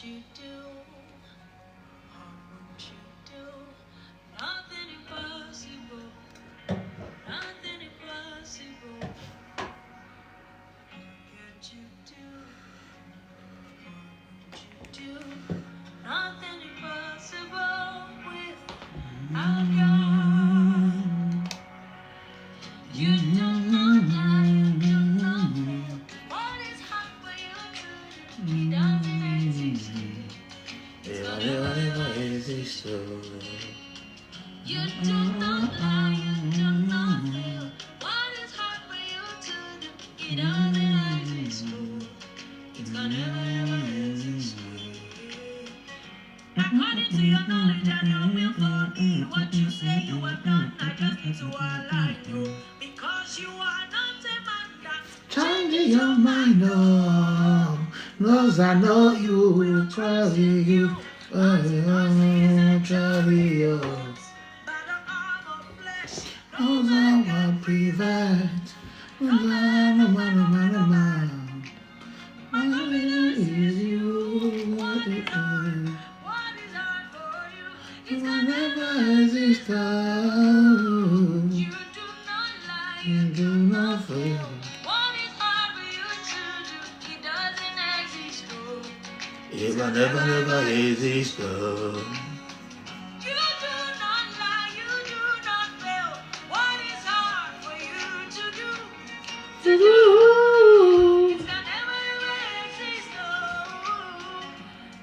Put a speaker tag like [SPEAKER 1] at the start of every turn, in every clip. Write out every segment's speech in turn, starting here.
[SPEAKER 1] you do? What would you do? Nothing impossible. Nothing impossible. What could you do? What would you do? Nothing impossible without God. You do not lie, you do not fail. What is hard for you to do? It doesn't exist. It's gonna never exist. You do not lie, you do not fail. What is hard for you to do? It doesn't exist. It's gonna never exist. According to your knowledge and your will for what you say you have done, I just need to align you. Because you are not a man that
[SPEAKER 2] Change your mind, oh, knows I know you will try you, try you.
[SPEAKER 1] by the arm of flesh.
[SPEAKER 2] Knows I will prevent, no man. My is you, what it is.
[SPEAKER 1] What is hard for you?
[SPEAKER 2] You
[SPEAKER 1] It's
[SPEAKER 2] will
[SPEAKER 1] gonna
[SPEAKER 2] never exist, oh.
[SPEAKER 1] You do not lie,
[SPEAKER 2] You do not fail.
[SPEAKER 1] What is hard for you to do? It doesn't exist.
[SPEAKER 2] It will never exist, oh.
[SPEAKER 1] You do not lie, you do not fail. What is hard for you to do? It's gonna never exist.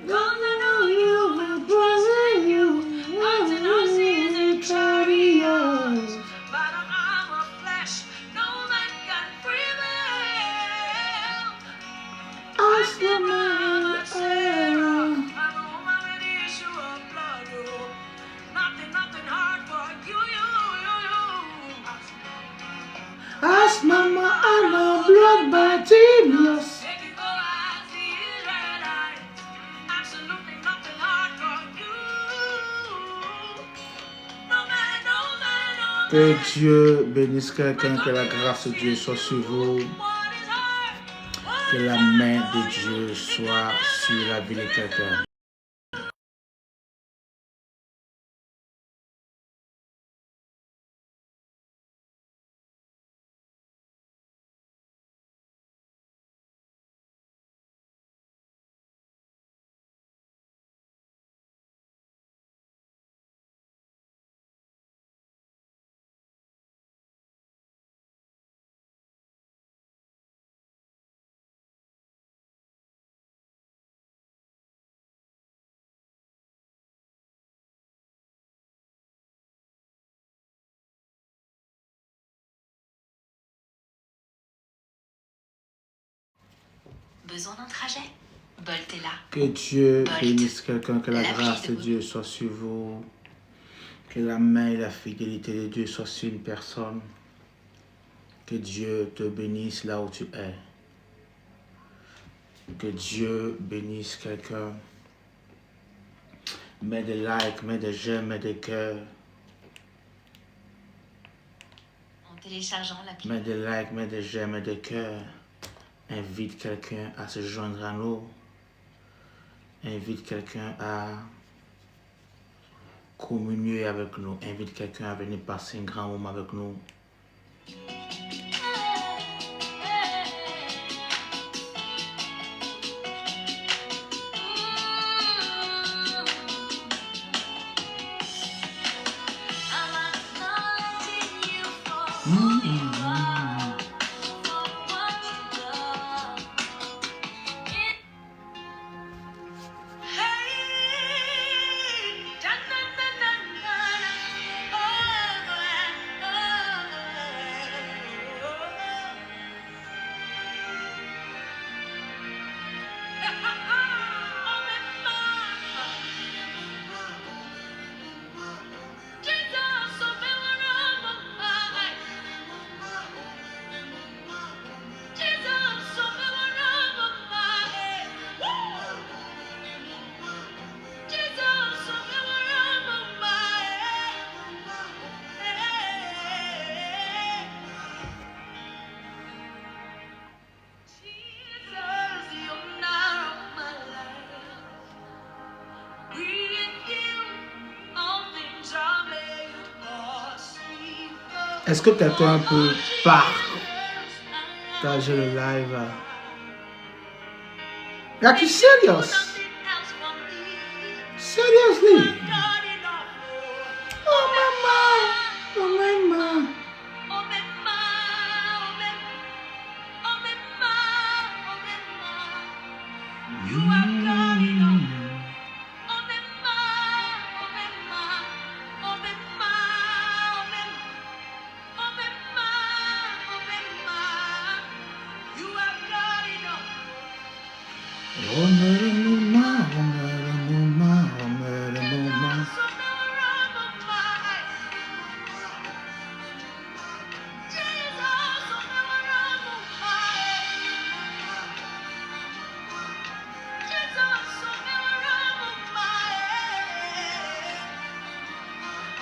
[SPEAKER 2] Don't know you, my brother, you.
[SPEAKER 1] Nothing else is in
[SPEAKER 2] Chariots.
[SPEAKER 1] by the arm of flesh. No man can prevail.
[SPEAKER 2] Ask the man,
[SPEAKER 1] I'm a woman with the issue of blood. Nothing hard for you.
[SPEAKER 2] ask mama, I know blood by genius.
[SPEAKER 1] Make it go as the Israelites. Absolutely nothing hard for you. No man.
[SPEAKER 2] Que Dieu bénisse quelqu'un, que la grâce de Dieu soit sur vous,
[SPEAKER 1] What is hard?
[SPEAKER 2] que la main de Dieu soit sur la vie de quelqu'un.
[SPEAKER 1] Besoin d'un trajet? Bolt est là.
[SPEAKER 2] Que Dieu
[SPEAKER 1] Bolt.
[SPEAKER 2] bénisse quelqu'un, que la
[SPEAKER 1] La
[SPEAKER 2] grâce
[SPEAKER 1] vie
[SPEAKER 2] de
[SPEAKER 1] de
[SPEAKER 2] Dieu soit sur vous, que la main et la fidélité de Dieu soient sur une personne, que Dieu te bénisse là où tu es, que Dieu bénisse quelqu'un. Mets des likes, mets des j'aime, mets des cœurs,
[SPEAKER 1] En téléchargeant l'appli.
[SPEAKER 2] mets des likes, mets des j'aime, mets des cœurs. Invite quelqu'un à se joindre à nous. Invite quelqu'un à communier avec nous. Invite quelqu'un à venir passer un grand moment avec nous. Est-ce que quelqu'un peut partager le live? Are you serious? Seriously? Oh mama, oh mama.
[SPEAKER 1] You have done enough.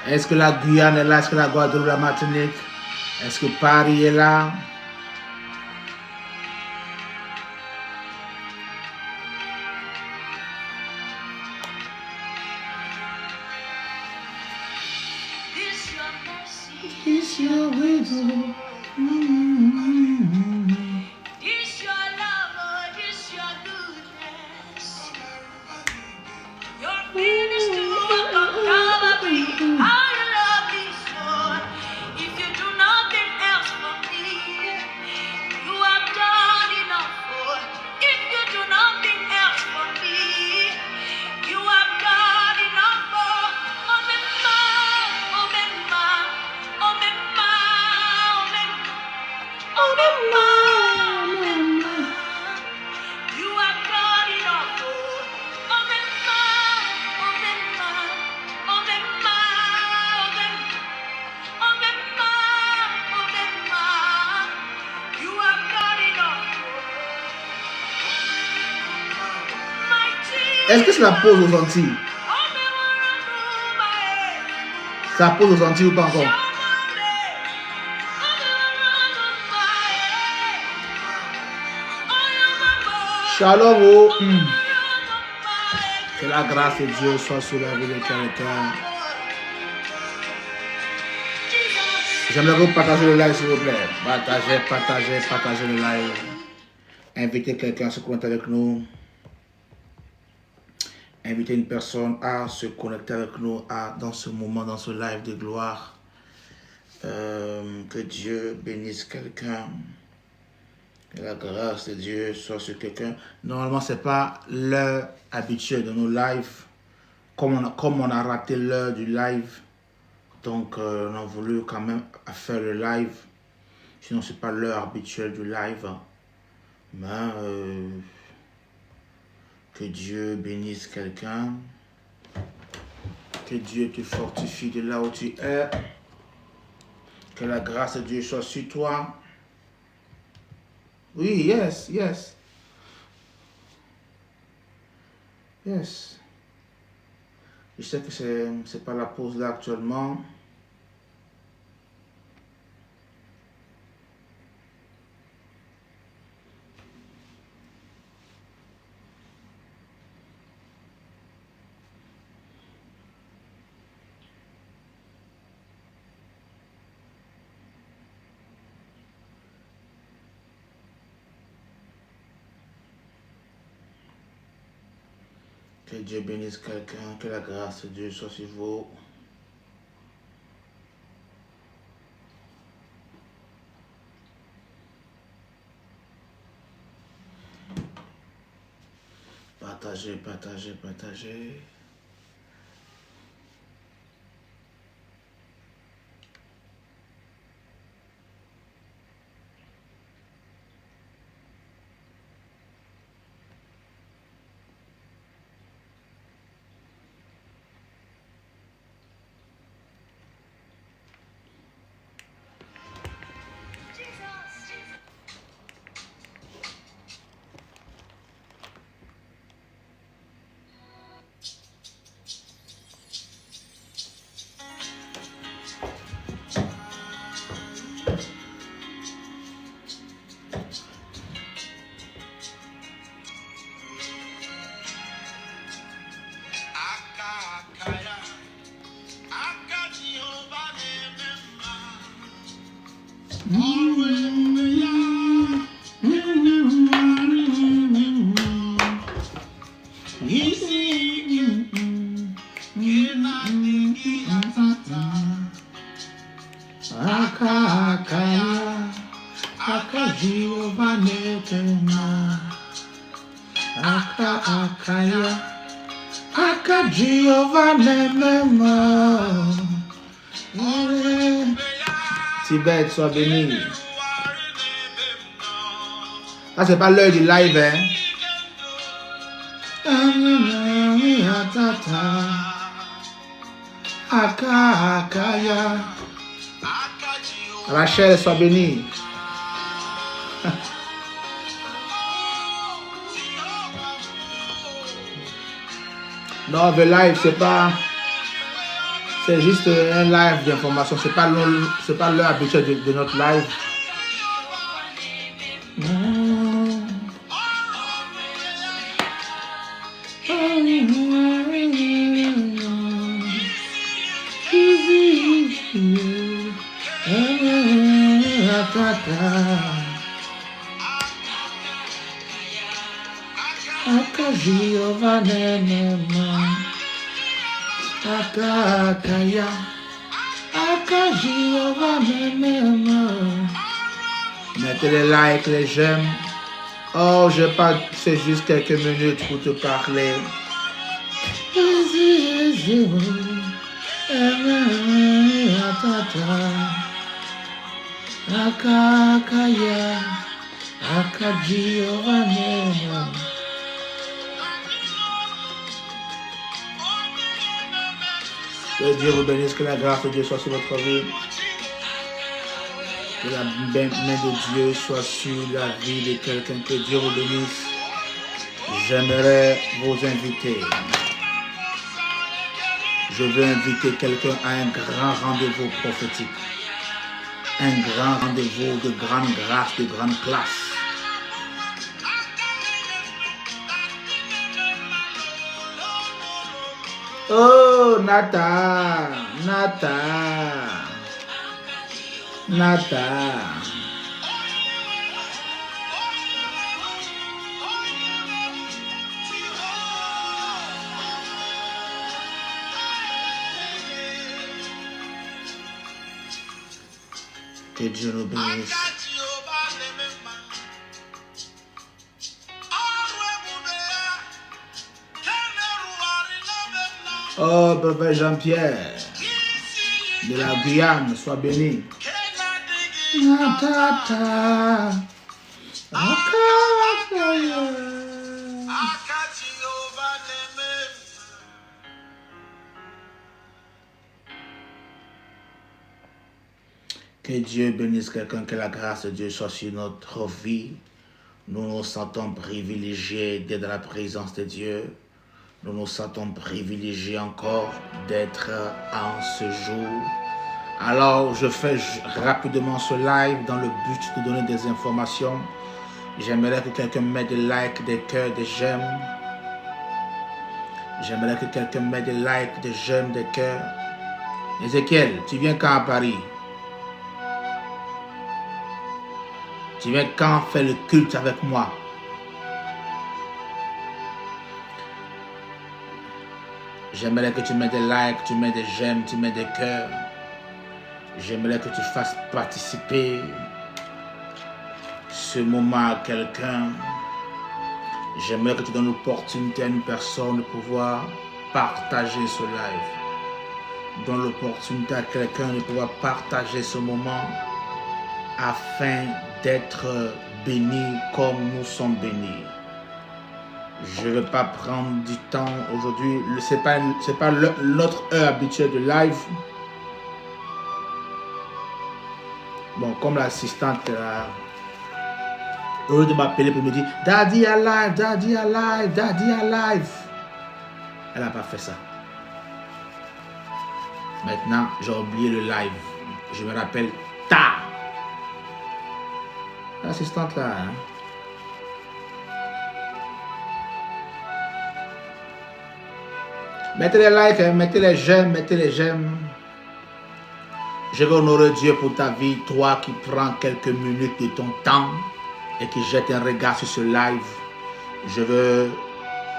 [SPEAKER 2] Est-ce que la Guyane est là? Est-ce que la Guadeloupe, la Martinique? Est-ce que Paris est là?
[SPEAKER 1] It's your wisdom. It's your love, Lord. It's your goodness. Your finished work on Calvary. How you love me, Lord. If you do nothing else for me, you have done enough, Lord. If you do nothing else for me, you have done enough, Lord. Oh, me, ma, oh, me, ma, oh, me, ma, oh, me, oh, me, ma, oh, me, ma. You have done enough, Lord. Oh, me, ma, oh, me, ma, oh, me, ma, oh, me, oh, me, ma, oh, me, ma. You have done enough, my
[SPEAKER 2] Est-ce que
[SPEAKER 1] Jesus.
[SPEAKER 2] cela pose aux Antilles?
[SPEAKER 1] Oh, me, wanna move my head.
[SPEAKER 2] Ça pose aux Antilles ou pas encore? Shalom. Oh. Que la grâce de Dieu soit sur la vie de quelqu'un. J'aimerais vous partager le live, s'il vous plaît. Partagez le live. Invitez quelqu'un à se connecter avec nous. Invitez une personne à se connecter avec nous dans ce moment, dans ce live de gloire. Que Dieu bénisse quelqu'un. Que la grâce de Dieu soit sur quelqu'un. Normalement, ce n'est pas l'heure habituelle de nos lives. Comme on a raté l'heure du live, donc on a voulu quand même faire le live. Sinon, ce n'est pas l'heure habituelle du live. Mais que Dieu bénisse quelqu'un. Que Dieu te fortifie de là où tu es. Que la grâce de Dieu soit sur toi. Oui, yes. Yes. Je sais que c'est pas la pause là actuellement. Que Dieu bénisse quelqu'un, que la grâce de Dieu soit sur vous. Partagez. maintenant. Aka akaya. Aka Jehovah maintenant. Tibet, sois béni. Là, c'est pas l'heure du live, hein. Aka akaya. Rachel, sois béni. Non, le live, c'est pas... C'est juste un live d'information. C'est pas l'heure habituelle de notre live. Aka Jehovah nema. Aka akaya. Aka Jehovah nema. Mettez les likes, les j'aime. Oh, je parle, c'est juste quelques minutes pour te parler. Aka akaya. Aka Jehovah nema. Que Dieu vous bénisse, que la grâce de Dieu soit sur votre vie. Que la main de Dieu soit sur la vie de quelqu'un. Que Dieu vous bénisse. J'aimerais vous inviter. Je veux inviter quelqu'un à un grand rendez-vous prophétique. Un grand rendez-vous de grande grâce, de grande classe. Oh, Nata, Nata, Nata. Que Dieu nous bénisse. Oh, Papa Jean-Pierre, de la Guyane, sois béni. Que Dieu bénisse quelqu'un, que la grâce de Dieu soit sur notre vie. Nous nous sentons privilégiés d'être dans la présence de Dieu. Nous nous sentons privilégiés encore d'être en ce jour. Alors, je fais rapidement ce live dans le but de donner des informations. J'aimerais que quelqu'un mette des likes, des cœurs, des j'aime. J'aimerais que quelqu'un mette des likes, des j'aime, des cœurs. Ézéchiel, tu viens quand à Paris? Tu viens quand faire le culte avec moi? J'aimerais que tu mettes des likes, tu mets des j'aime, tu mets des cœurs. J'aimerais que tu fasses participer ce moment à quelqu'un. J'aimerais que tu donnes l'opportunité à une personne de pouvoir partager ce live. Donne l'opportunité à quelqu'un de pouvoir partager ce moment afin d'être béni comme nous sommes bénis. Je ne vais pas prendre du temps aujourd'hui. Ce n'est pas notre heure habituelle de live. Bon, comme l'assistante au lieu de m'appeler pour me dire Daddy alive, Daddy alive, Daddy alive. Elle n'a pas fait ça. Maintenant, j'ai oublié le live. Je me rappelle tard. L'assistante là. Hein? Mettez les likes, mettez les j'aime, mettez les j'aime. Je veux honorer Dieu pour ta vie, toi qui prends quelques minutes de ton temps et qui jette un regard sur ce live. Je veux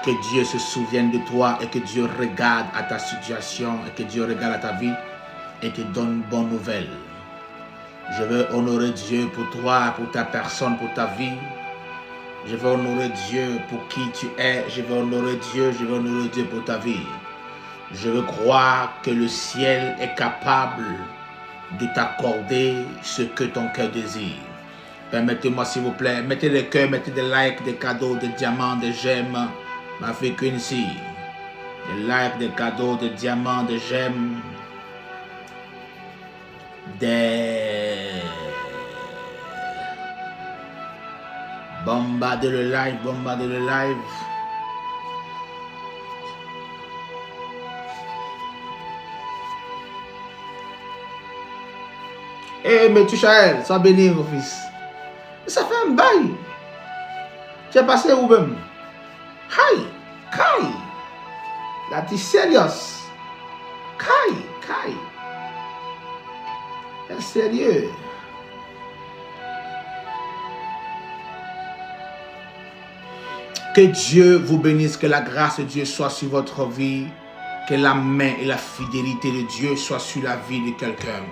[SPEAKER 2] que Dieu se souvienne de toi et que Dieu regarde à ta situation et que Dieu regarde à ta vie et te donne une bonne nouvelle. Je veux honorer Dieu pour toi, pour ta personne, pour ta vie. Je veux honorer Dieu pour qui tu es. Je veux honorer Dieu. Je veux honorer Dieu pour ta vie. Je veux croire que le ciel est capable de t'accorder ce que ton cœur désire. Permettez-moi s'il vous plaît, mettez des cœurs, mettez des likes, des cadeaux, des diamants, des j'aime. Ma fille Quincy. Des likes, des cadeaux, des diamants, des j'aime. Bombardez le live, bombardez le live. Eh, mais tu Chaël, sois béni, mon fils. Ça fait un bail. Tu es passé où même? Hi, Kai. Là, tu es sérieux. Kai. C'est sérieux. Que Dieu vous bénisse, que la grâce de Dieu soit sur votre vie, que la main et la fidélité de Dieu soient sur la vie de quelqu'un.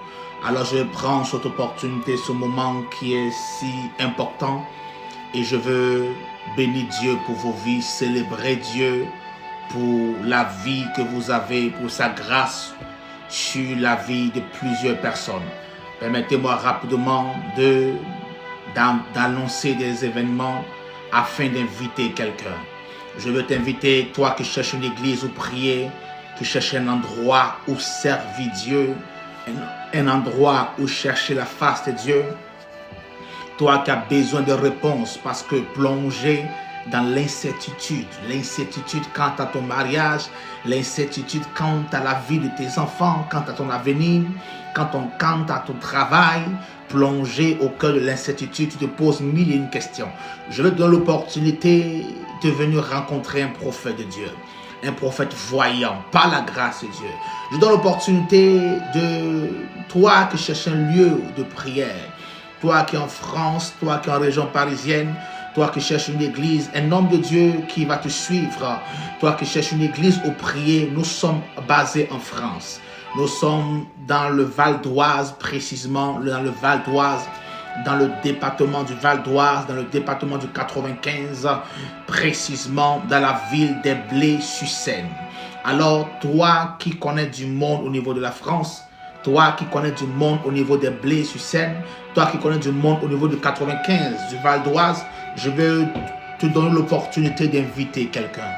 [SPEAKER 2] Alors je prends cette opportunité, ce moment qui est si important et je veux bénir Dieu pour vos vies, célébrer Dieu pour la vie que vous avez, pour sa grâce sur la vie de plusieurs personnes. Permettez-moi rapidement d'annoncer des événements afin d'inviter quelqu'un. Je veux t'inviter, toi qui cherches une église où prier, qui cherches un endroit où servir Dieu, un endroit où chercher la face de Dieu. Toi qui as besoin de réponses parce que plongé dans l'incertitude quant à ton mariage, l'incertitude quant à la vie de tes enfants, quant à ton avenir, quant à ton travail, plongé au cœur de l'incertitude, tu te poses mille et une questions. Je veux te donner l'opportunité de venir rencontrer un prophète de Dieu, un prophète voyant, par la grâce de Dieu. Je donne l'opportunité de toi qui cherches un lieu de prière, toi qui es en France, toi qui es en région parisienne, toi qui cherches une église, un homme de Dieu qui va te suivre, toi qui cherches une église où prier. Nous sommes basés en France. Nous sommes dans le Val d'Oise, précisément dans le Val d'Oise, dans le département du Val d'Oise, dans le département du 95, précisément dans la ville des Blés-sur-Seine. Alors, toi qui connais du monde au niveau de la France, toi qui connais du monde au niveau des Blés-sur-Seine, toi qui connais du monde au niveau du 95, du Val d'Oise, je vais te donner l'opportunité d'inviter quelqu'un.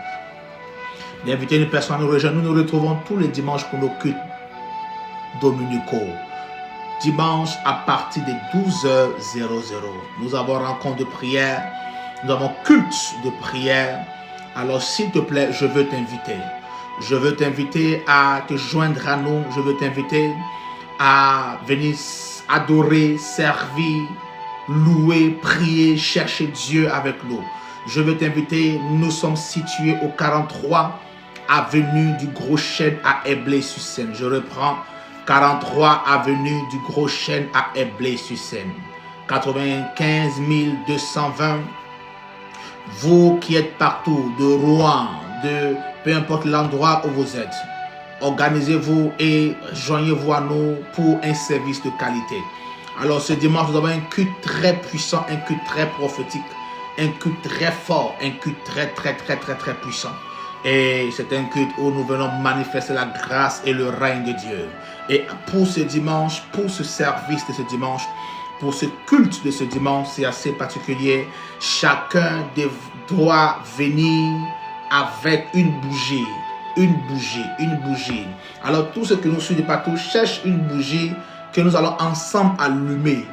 [SPEAKER 2] D'inviter une personne à nous rejoindre. Nous nous retrouvons tous les dimanches pour nos cultes dominicaux. Dimanche à partir de 12h00. Nous avons rencontre de prière. Nous avons culte de prière. Alors s'il te plaît, je veux t'inviter. Je veux t'inviter à te joindre à nous. Je veux t'inviter à venir adorer, servir, louer, prier, chercher Dieu avec nous. Je veux t'inviter. Nous sommes situés au 43 avenue du Gros Chêne à Blés-sur-Seine. Je reprends. 43 avenue du Gros Chêne à Blés-sur-Seine. 95 220. Vous qui êtes partout, de Rouen, de peu importe l'endroit où vous êtes, organisez-vous et joignez-vous à nous pour un service de qualité. Alors ce dimanche, nous avons un culte très puissant, un culte très prophétique, un culte très fort, un culte très puissant. Et c'est un culte où nous venons manifester la grâce et le règne de Dieu. Et pour ce dimanche, pour ce service de ce dimanche, pour ce culte de ce dimanche, c'est assez particulier. Chacun doit venir avec une bougie. Une bougie. Alors tous ceux qui nous suivent de partout cherchent une bougie que nous allons ensemble allumer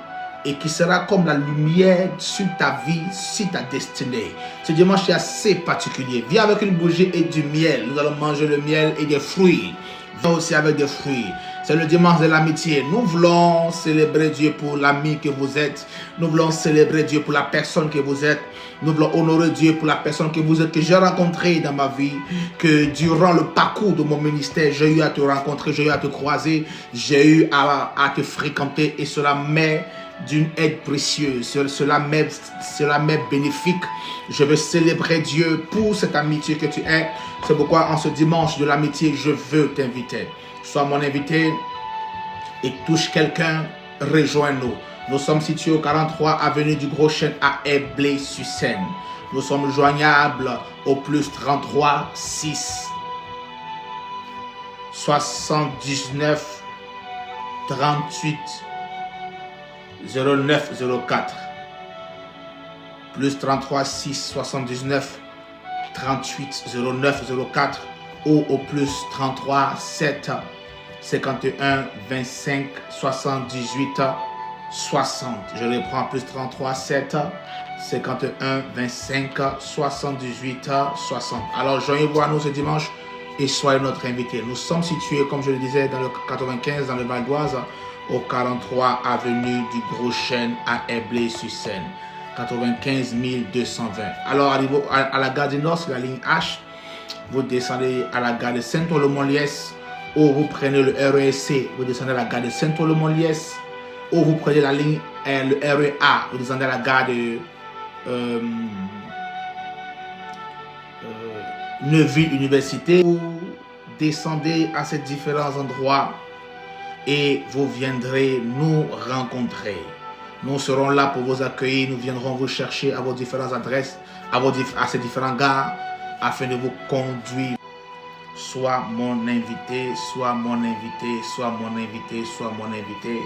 [SPEAKER 2] et qui sera comme la lumière sur ta vie, sur ta destinée. Ce dimanche est assez particulier. Viens avec une bougie et du miel. Nous allons manger le miel et des fruits. Viens aussi avec des fruits. C'est le dimanche de l'amitié. Nous voulons célébrer Dieu pour l'ami que vous êtes. Nous voulons célébrer Dieu pour la personne que vous êtes. Nous voulons honorer Dieu pour la personne que vous êtes, que j'ai rencontrée dans ma vie, que durant le parcours de mon ministère, j'ai eu à te rencontrer, j'ai eu à te croiser, j'ai eu à te fréquenter et cela m'est d'une aide précieuse, cela m'est bénéfique. Je veux célébrer Dieu pour cette amitié que tu es. C'est pourquoi en ce dimanche de l'amitié, je veux t'inviter. Sois mon invité et touche quelqu'un, rejoins-nous. Nous sommes situés au 43 avenue du Gros Chêne à Éblé-sur-Seine. Nous sommes joignables au plus 33 6 79 38 09 04. Plus 33 6 79 38 09 04 ou au plus 33 7 51 25 78 60. Je reprends, plus 33 7 51 25 78 60. Alors joignez-vous à nous ce dimanche et soyez notre invité. Nous sommes situés, comme je le disais, dans le 95, dans le Val d'Oise, au 43 avenue du Gros Chêne à Éblé-sur-Seine. 95 220. Alors, arrivé à la gare du Nord, c'est la ligne H. Vous descendez à la gare de Saint-Oloron-Liès, ou vous prenez le REC, vous descendez à la gare de Saint-Oloron-Liès, ou vous prenez la ligne le REA, vous descendez à la gare de Neuville Université. Vous descendez à ces différents endroits et vous viendrez nous rencontrer. Nous serons là pour vous accueillir. Nous viendrons vous chercher à vos différentes adresses, à ces différents gares, afin de vous conduire. Sois mon invité, sois mon invité, sois mon invité, sois mon invité.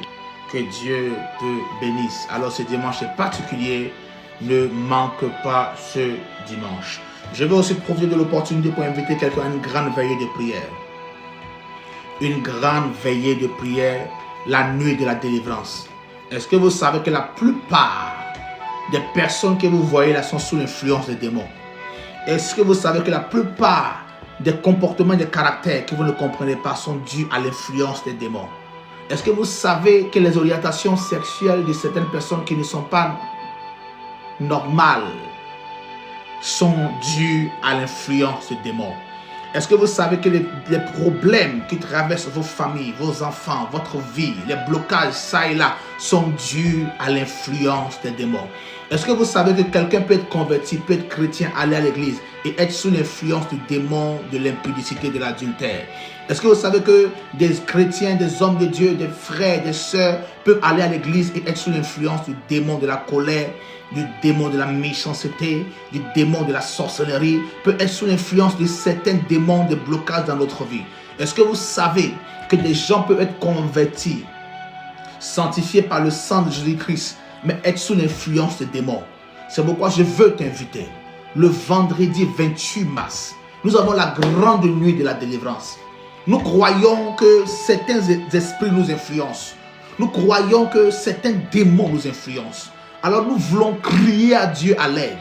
[SPEAKER 2] Que Dieu te bénisse. Alors ce dimanche est particulier. Ne manque pas ce dimanche. Je vais aussi profiter de l'opportunité pour inviter quelqu'un à une grande veillée de prière. Une grande veillée de prière, la nuit de la délivrance. Est-ce que vous savez que la plupart des personnes que vous voyez là sont sous l'influence des démons? Est-ce que vous savez que la plupart des comportements et des caractères que vous ne comprenez pas sont dus à l'influence des démons? Est-ce que vous savez que les orientations sexuelles de certaines personnes qui ne sont pas normales sont dues à l'influence des démons? Est-ce que vous savez que les problèmes qui traversent vos familles, vos enfants, votre vie, les blocages ça et là sont dus à l'influence des démons? Est-ce que vous savez que quelqu'un peut être converti, peut être chrétien, aller à l'église et être sous l'influence du démon de l'impudicité, de l'adultère? Est-ce que vous savez que des chrétiens, des hommes de Dieu, des frères, des sœurs peuvent aller à l'église et être sous l'influence du démon de la colère, du démon de la méchanceté, du démon de la sorcellerie, peut être sous l'influence de certains démons de blocage dans notre vie? Est-ce que vous savez que des gens peuvent être convertis, sanctifiés par le sang de Jésus-Christ, mais être sous l'influence des démons? C'est pourquoi je veux t'inviter. Le vendredi 28 mars, nous avons la grande nuit de la délivrance. Nous croyons que certains esprits nous influencent. Nous croyons que certains démons nous influencent. Alors nous voulons crier à Dieu à l'aide.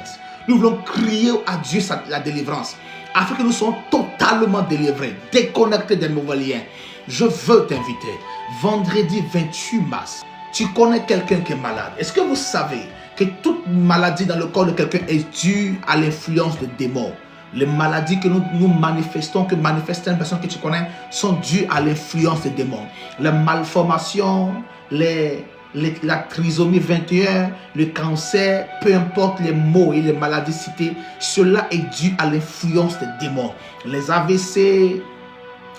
[SPEAKER 2] Nous voulons crier à Dieu la délivrance, afin que nous soyons totalement délivrés, déconnectés des mauvais liens. Je veux t'inviter. Vendredi 28 mars, tu connais quelqu'un qui est malade. Est-ce que vous savez que toute maladie dans le corps de quelqu'un est due à l'influence de démons? Les maladies que nous manifestons, que manifestent les personnes que tu connais, sont dues à l'influence des démons. Les malformations, la trisomie 21, le cancer, peu importe les maux et les maladies citées, cela est dû à l'influence des démons. Les AVC,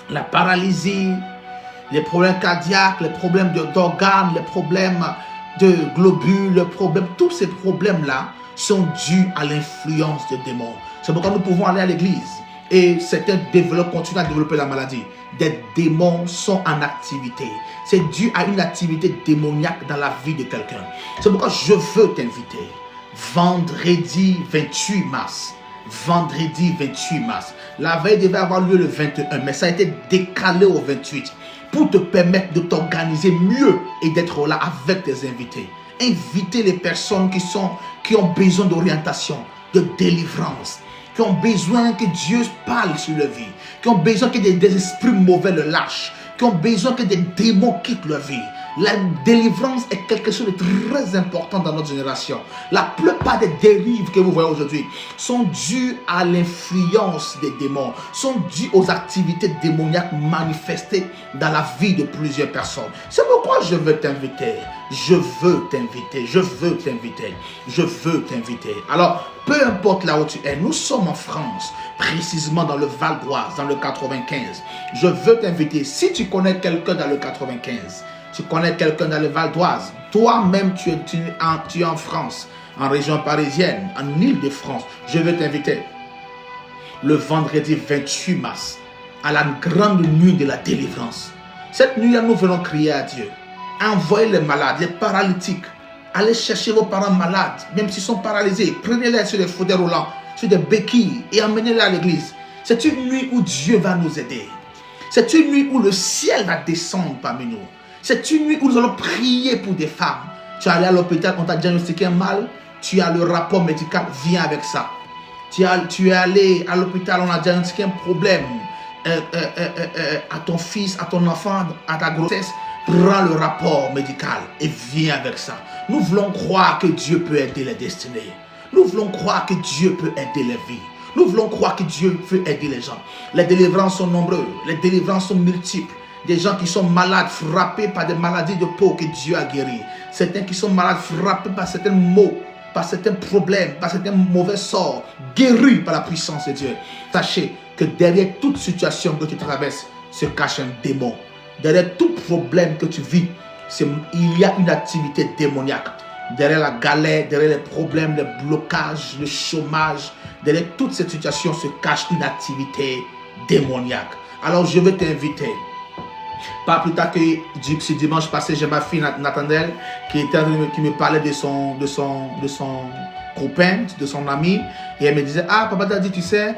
[SPEAKER 2] la paralysie, les problèmes cardiaques, les problèmes d'organes, les problèmes de globules, les problèmes, tous ces problèmes-là sont dus à l'influence des démons. C'est pourquoi nous pouvons aller à l'église et certains continuent à développer la maladie. Des démons sont en activité. C'est dû à une activité démoniaque dans la vie de quelqu'un. C'est pourquoi je veux t'inviter. Vendredi 28 mars. Vendredi 28 mars. La veille devait avoir lieu le 21, mais ça a été décalé au 28 pour te permettre de t'organiser mieux et d'être là avec tes invités. Inviter les personnes qui ont besoin d'orientation, de délivrance, qui ont besoin que Dieu parle sur leur vie, qui ont besoin que des esprits mauvais le lâchent, qui ont besoin que des démons quittent leur vie. La délivrance est quelque chose de très important dans notre génération. La plupart des dérives que vous voyez aujourd'hui sont dues à l'influence des démons, sont dues aux activités démoniaques manifestées dans la vie de plusieurs personnes. C'est pourquoi je veux t'inviter. Je veux t'inviter. Je veux t'inviter. Je veux t'inviter. Alors, peu importe là où tu es, nous sommes en France, précisément dans le Val d'Oise, dans le 95. Je veux t'inviter. Si tu connais quelqu'un dans le 95, tu connais quelqu'un dans le Val d'Oise, toi-même tu es en France, en région parisienne, en Île-de-France, je veux t'inviter le vendredi 28 mars à la grande nuit de la délivrance. Cette nuit-là, nous venons crier à Dieu. Envoyez les malades, les paralytiques. Allez chercher vos parents malades, même s'ils sont paralysés. Prenez-les sur des fauteuils roulants, sur des béquilles et emmenez-les à l'église. C'est une nuit où Dieu va nous aider. C'est une nuit où le ciel va descendre parmi nous. C'est une nuit où nous allons prier pour des femmes. Tu es allé à l'hôpital, on t'a diagnostiqué un mal, tu as le rapport médical, viens avec ça. Tu es allé à l'hôpital, on a diagnostiqué un problème à ton fils, à ton enfant, à ta grossesse. Prends le rapport médical et viens avec ça. Nous voulons croire que Dieu peut aider les destinées. Nous voulons croire que Dieu peut aider les vies. Nous voulons croire que Dieu peut aider les gens. Les délivrances sont nombreuses, les délivrances sont multiples. Des gens qui sont malades, frappés par des maladies de peau que Dieu a guéries. Certains qui sont malades, frappés par certains maux, par certains problèmes, par certains mauvais sorts, guéris par la puissance de Dieu. Sachez que derrière toute situation que tu traverses se cache un démon. Derrière tout problème que tu vis, il y a une activité démoniaque. Derrière la galère, derrière les problèmes, les blocages, le chômage, derrière toute cette situation se cache une activité démoniaque. Alors je veux t'inviter. Pas plus tard que ce dimanche passé, j'ai ma fille Nathanaël qui me parlait de son copain, de son ami. Et elle me disait, ah papa t'as dit, tu sais,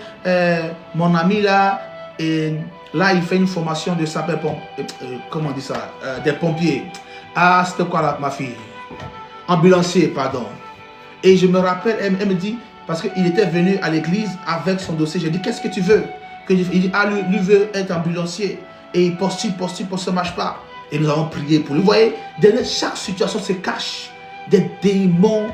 [SPEAKER 2] mon ami là, là il fait une formation de sapeur-pompier, comment on dit ça, des pompiers. Ah c'était quoi là ma fille? Ambulancier, pardon. Et je me rappelle, elle me dit, parce qu'il était venu à l'église avec son dossier, j'ai dit, qu'est-ce que tu veux? Il dit, ah lui veut être ambulancier. Et il postule, ça ne marche pas. Et nous avons prié pour lui. Vous voyez, derrière chaque situation se cache des démons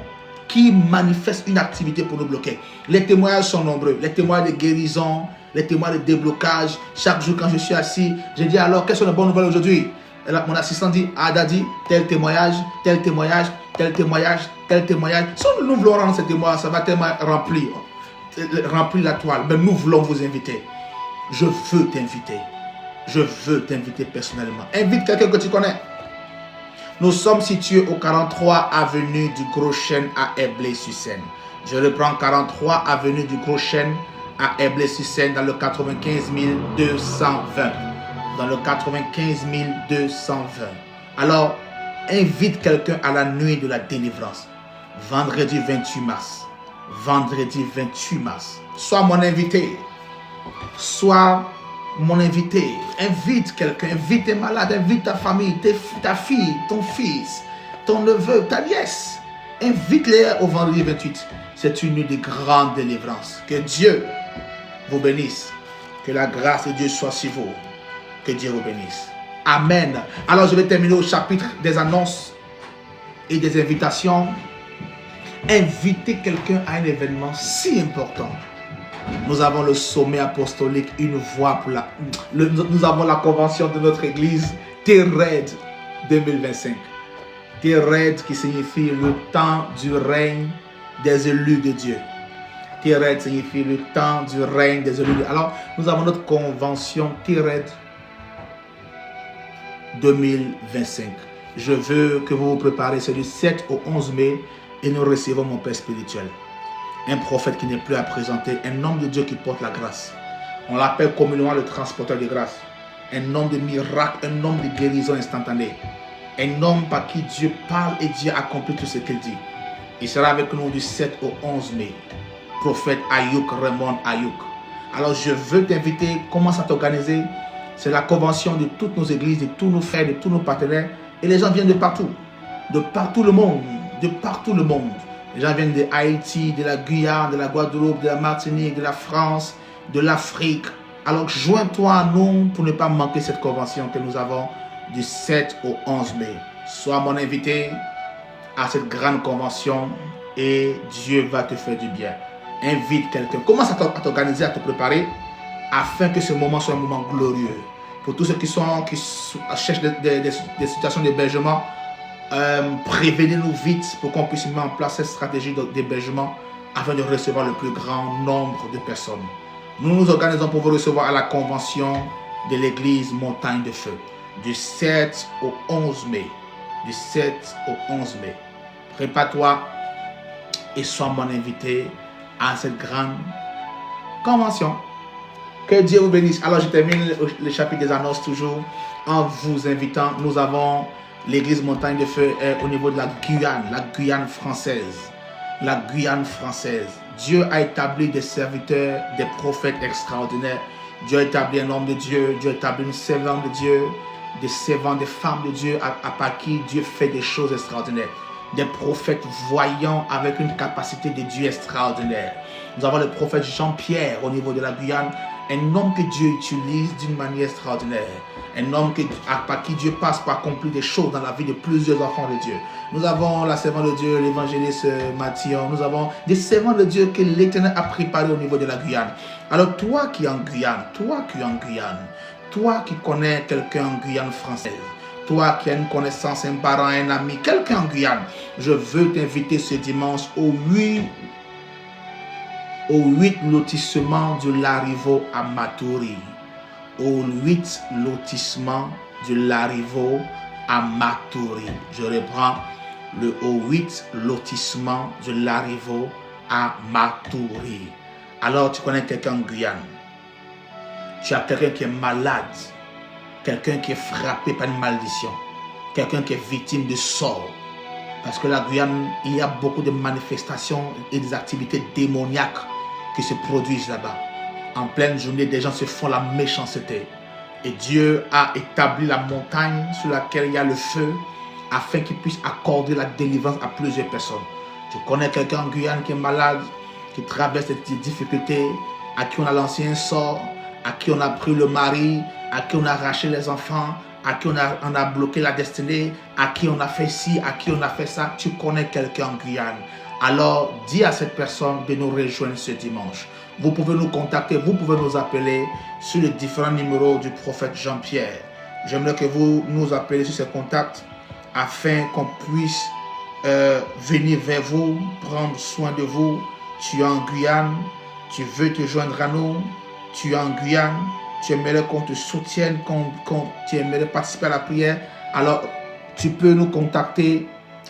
[SPEAKER 2] qui manifestent une activité pour nous bloquer. Les témoignages sont nombreux. Les témoignages de guérison, les témoignages de déblocage. Chaque jour quand je suis assis, je dis alors, quelles sont les bonnes nouvelles aujourd'hui? Mon assistant dit, ah Daddy, tel témoignage, tel témoignage, tel témoignage, tel témoignage. Si nous voulons rendre ces témoignages, ça va tellement remplir la toile. Mais nous voulons vous inviter. Je veux t'inviter. Je veux t'inviter personnellement. Invite quelqu'un que tu connais. Nous sommes situés au 43 avenue du Gros Chêne à Herblay-sur-Seine. Je reprends 43 avenue du Gros Chêne à Herblay-sur-Seine dans le 95 220. Dans le 95 220. Alors, invite quelqu'un à la nuit de la délivrance. Vendredi 28 mars. Vendredi 28 mars. Sois mon invité. Sois mon invité. Invite quelqu'un. Invite tes malades. Invite ta famille, ta fille, ton fils, ton neveu, ta nièce. Invite-les au vendredi 28. C'est une nuit de grande délivrance. Que Dieu vous bénisse. Que la grâce de Dieu soit sur vous. Que Dieu vous bénisse. Amen. Alors je vais terminer au chapitre des annonces et des invitations. Inviter quelqu'un à un événement si important. Nous avons le sommet apostolique, une voix pour nous avons la convention de notre église, Tered 2025. Tered qui signifie le temps du règne des élus de Dieu. Tered signifie le temps du règne des élus de Dieu. Alors, nous avons notre convention Tered 2025. Je veux que vous vous préparez, c'est du 7 au 11 mai et nous recevons mon Père spirituel. Un prophète qui n'est plus à présenter, un homme de Dieu qui porte la grâce. On l'appelle communément le transporteur de grâce. Un homme de miracle, un homme de guérison instantanée. Un homme par qui Dieu parle et Dieu accomplit tout ce qu'il dit. Il sera avec nous du 7 au 11 mai. Prophète Ayouk, Raymond Ayouk. Alors je veux t'inviter, commence à t'organiser. C'est la convention de toutes nos églises, de tous nos frères, de tous nos partenaires. Et les gens viennent de partout le monde, de partout le monde. Les gens viennent de Haïti, de la Guyane, de la Guadeloupe, de la Martinique, de la France, de l'Afrique. Alors joins-toi à nous pour ne pas manquer cette convention que nous avons du 7 au 11 mai. Sois mon invité à cette grande convention et Dieu va te faire du bien. Invite quelqu'un. Commence à t'organiser, à te préparer afin que ce moment soit un moment glorieux. Pour tous ceux qui cherchent des situations d'hébergement, prévenez-nous vite pour qu'on puisse mettre en place cette stratégie d'hébergement afin de recevoir le plus grand nombre de personnes. Nous nous organisons pour vous recevoir à la convention de l'église Montagne de Feu du 7 au 11 mai. du 7 au 11 mai. Prépare-toi et sois mon invité à cette grande convention. Que Dieu vous bénisse. Alors je termine le chapitre des annonces toujours en vous invitant. Nous avons l'église Montagne de Feu au niveau de la Guyane française. La Guyane française. Dieu a établi des serviteurs, des prophètes extraordinaires. Dieu a établi un homme de Dieu. Dieu a établi une servante de Dieu. Des servants, des femmes de Dieu par qui Dieu fait des choses extraordinaires. Des prophètes voyants avec une capacité de Dieu extraordinaire. Nous avons le prophète Jean-Pierre au niveau de la Guyane, un homme que Dieu utilise d'une manière extraordinaire. Un homme par qui Dieu passe pour accomplir des choses dans la vie de plusieurs enfants de Dieu. Nous avons la servante de Dieu, l'évangéliste Mathillon. Nous avons des servants de Dieu que l'Éternel a préparés au niveau de la Guyane. Alors toi qui es en Guyane, toi qui connais quelqu'un en Guyane française, toi qui as une connaissance, un parent, un ami, quelqu'un en Guyane, je veux t'inviter ce dimanche au 8 lotissement de Larivo à Maturi. Au 8 lotissement de Larivo à Maturi. Je reprends au 8 lotissement de Larivo à Maturi. Alors tu connais quelqu'un en Guyane. Tu as quelqu'un qui est malade. Quelqu'un qui est frappé par une malédiction. Quelqu'un qui est victime de sort. Parce que la Guyane, il y a beaucoup de manifestations et des activités démoniaques qui se produisent là-bas. En pleine journée, des gens se font la méchanceté. Et Dieu a établi la montagne sur laquelle il y a le feu afin qu'il puisse accorder la délivrance à plusieurs personnes. Tu connais quelqu'un en Guyane qui est malade, qui traverse des difficultés, à qui on a lancé un sort, à qui on a pris le mari, à qui on a arraché les enfants, à qui on a bloqué la destinée, à qui on a fait ci, à qui on a fait ça. Tu connais quelqu'un en Guyane. Alors, dis à cette personne de nous rejoindre ce dimanche. Vous pouvez nous contacter, vous pouvez nous appeler sur les différents numéros du prophète Jean-Pierre. J'aimerais que vous nous appeliez sur ces contacts afin qu'on puisse venir vers vous, prendre soin de vous. Tu es en Guyane, tu veux te joindre à nous, tu es en Guyane, tu aimerais qu'on te soutienne, tu aimerais participer à la prière. Alors, tu peux nous contacter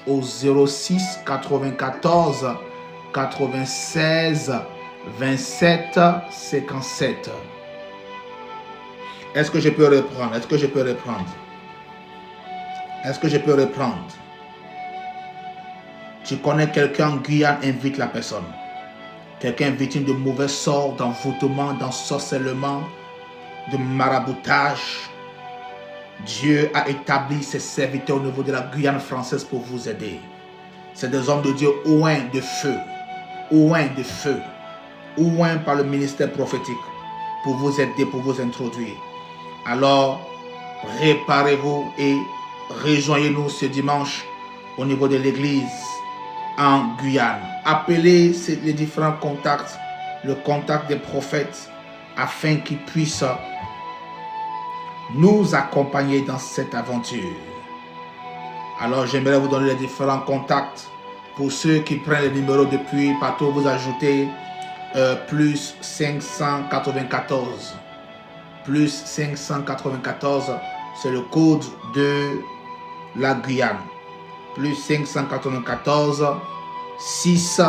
[SPEAKER 2] au 06 94 96 27 57. Est-ce que je peux reprendre? Tu connais quelqu'un en Guyane, invite la personne. Quelqu'un victime de mauvais sorts, d'envoûtement, d'ensorcellement, de maraboutage. Dieu a établi ses serviteurs au niveau de la Guyane française pour vous aider. C'est des hommes de Dieu oints de feu, oints par le ministère prophétique pour vous aider, pour vous introduire. Alors, préparez-vous et rejoignez-nous ce dimanche au niveau de l'église en Guyane. Appelez les différents contacts, le contact des prophètes, afin qu'ils puissent nous accompagner dans cette aventure. Alors, j'aimerais vous donner les différents contacts. Pour ceux qui prennent les numéros depuis partout, vous ajoutez plus 594. Plus 594, c'est le code de la Guyane. Plus 594 6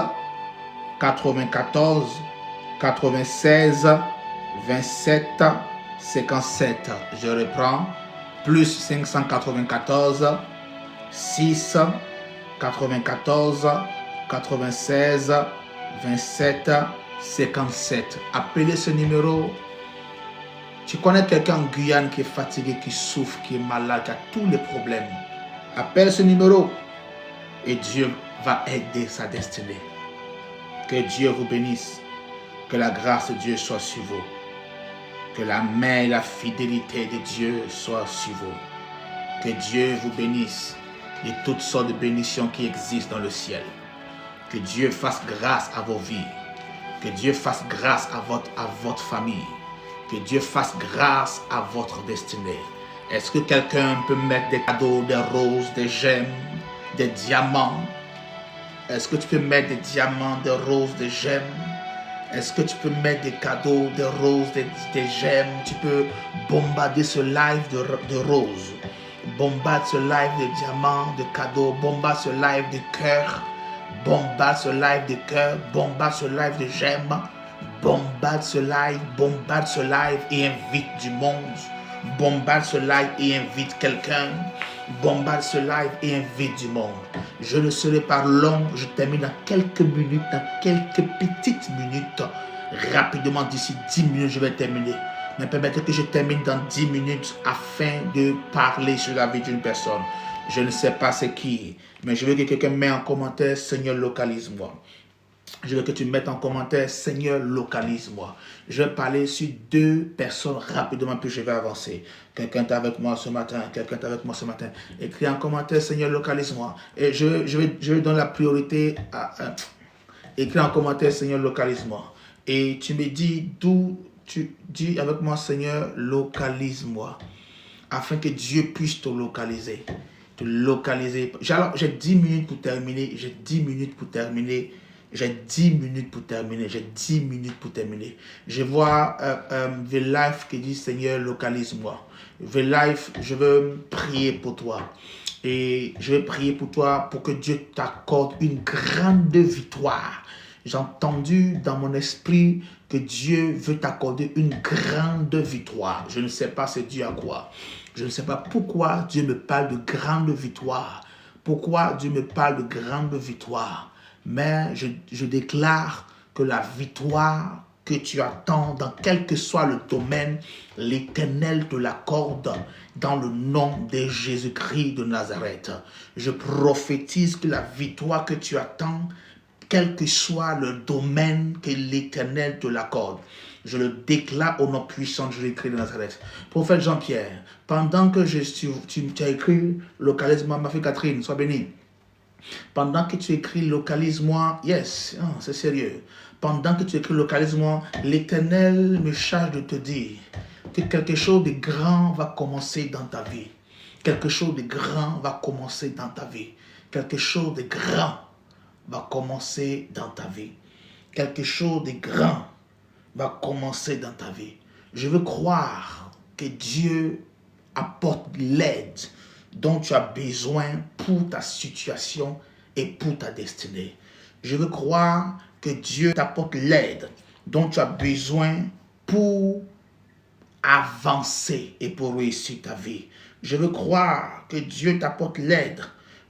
[SPEAKER 2] 94 96 27 57. Je reprends. Plus 594 6 94 96 27 57. Appelez ce numéro. Tu connais quelqu'un en Guyane qui est fatigué, qui souffre, qui est malade, qui a tous les problèmes. Appelle ce numéro et Dieu va aider sa destinée. Que Dieu vous bénisse. Que la grâce de Dieu soit sur vous. Que la main et la fidélité de Dieu soient sur vous. Que Dieu vous bénisse de toutes sortes de bénédictions qui existent dans le ciel. Que Dieu fasse grâce à vos vies. Que Dieu fasse grâce à votre famille. Que Dieu fasse grâce à votre destinée. Est-ce que quelqu'un peut mettre des cadeaux, des roses, des gemmes, des diamants? Est-ce que tu peux mettre des diamants, des roses, des gemmes? Est-ce que tu peux mettre des cadeaux, des roses, des gemmes? Tu peux bombarder ce live de roses. Bombarde ce live de diamants, de cadeaux. Bombarde ce live de cœur. Bombarde ce live de cœur. Bombarde ce live de j'aime. Bombarde ce live et invite du monde. Bombarde ce live et invite quelqu'un. Bombarde ce live et invite du monde. Je ne serai pas long, je termine dans quelques minutes, dans quelques petites minutes. Rapidement, d'ici 10 minutes, je vais terminer. Mais permettez que je termine dans 10 minutes afin de parler sur la vie d'une personne. Je ne sais pas c'est qui, mais je veux que quelqu'un mette en commentaire, Seigneur, localise-moi. Je veux que tu mettes en commentaire, Seigneur, localise-moi. Je vais parler sur 2 personnes rapidement, puis je vais avancer. Quelqu'un est avec moi ce matin, quelqu'un est avec moi ce matin. Écris en commentaire, Seigneur, localise-moi. Et je vais donner la priorité à écris en commentaire, Seigneur, localise-moi. Et tu me dis d'où tu dis avec moi, Seigneur, localise-moi. Afin que Dieu puisse te localiser. Te localiser. Alors, j'ai 10 minutes pour terminer. J'ai 10 minutes pour terminer. Je vois The Life qui dit, Seigneur, localise-moi. The Life, je veux prier pour toi. Et je vais prier pour toi pour que Dieu t'accorde une grande victoire. J'ai entendu dans mon esprit que Dieu veut t'accorder une grande victoire. Je ne sais pas c'est dû à quoi. Je ne sais pas pourquoi Dieu me parle de grande victoire. Pourquoi Dieu me parle de grande victoire. Mais je déclare que la victoire que tu attends dans quel que soit le domaine, l'Éternel te l'accorde dans le nom de Jésus-Christ de Nazareth. Je prophétise que la victoire que tu attends, quel que soit le domaine que l'Éternel te l'accorde, je le déclare au nom puissant de Jésus-Christ de Nazareth. Prophète Jean-Pierre, pendant que tu as écrit « Localise-moi, ma fille Catherine, sois bénie ». Pendant que tu écris « Localise-moi », yes, c'est sérieux. Pendant que tu écris « Localise-moi », l'Éternel me charge de te dire que quelque chose de grand va commencer dans ta vie. Quelque chose de grand va commencer dans ta vie. Quelque chose de grand va commencer dans ta vie. Quelque chose de grand va commencer dans ta vie. Je veux croire que Dieu apporte l'aide dont tu as besoin pour ta situation et pour ta destinée. Je veux croire que Dieu t'apporte l'aide dont tu as besoin pour avancer et pour réussir ta vie. Je veux croire que Dieu t'apporte l'aide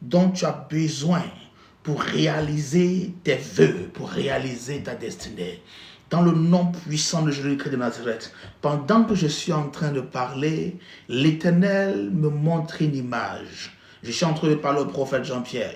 [SPEAKER 2] dont tu as besoin pour réaliser tes vœux, pour réaliser ta destinée. Dans le nom puissant de Jésus-Christ de Nazareth, pendant que je suis en train de parler, l'Éternel me montre une image. Je suis en train de parler au prophète Jean-Pierre.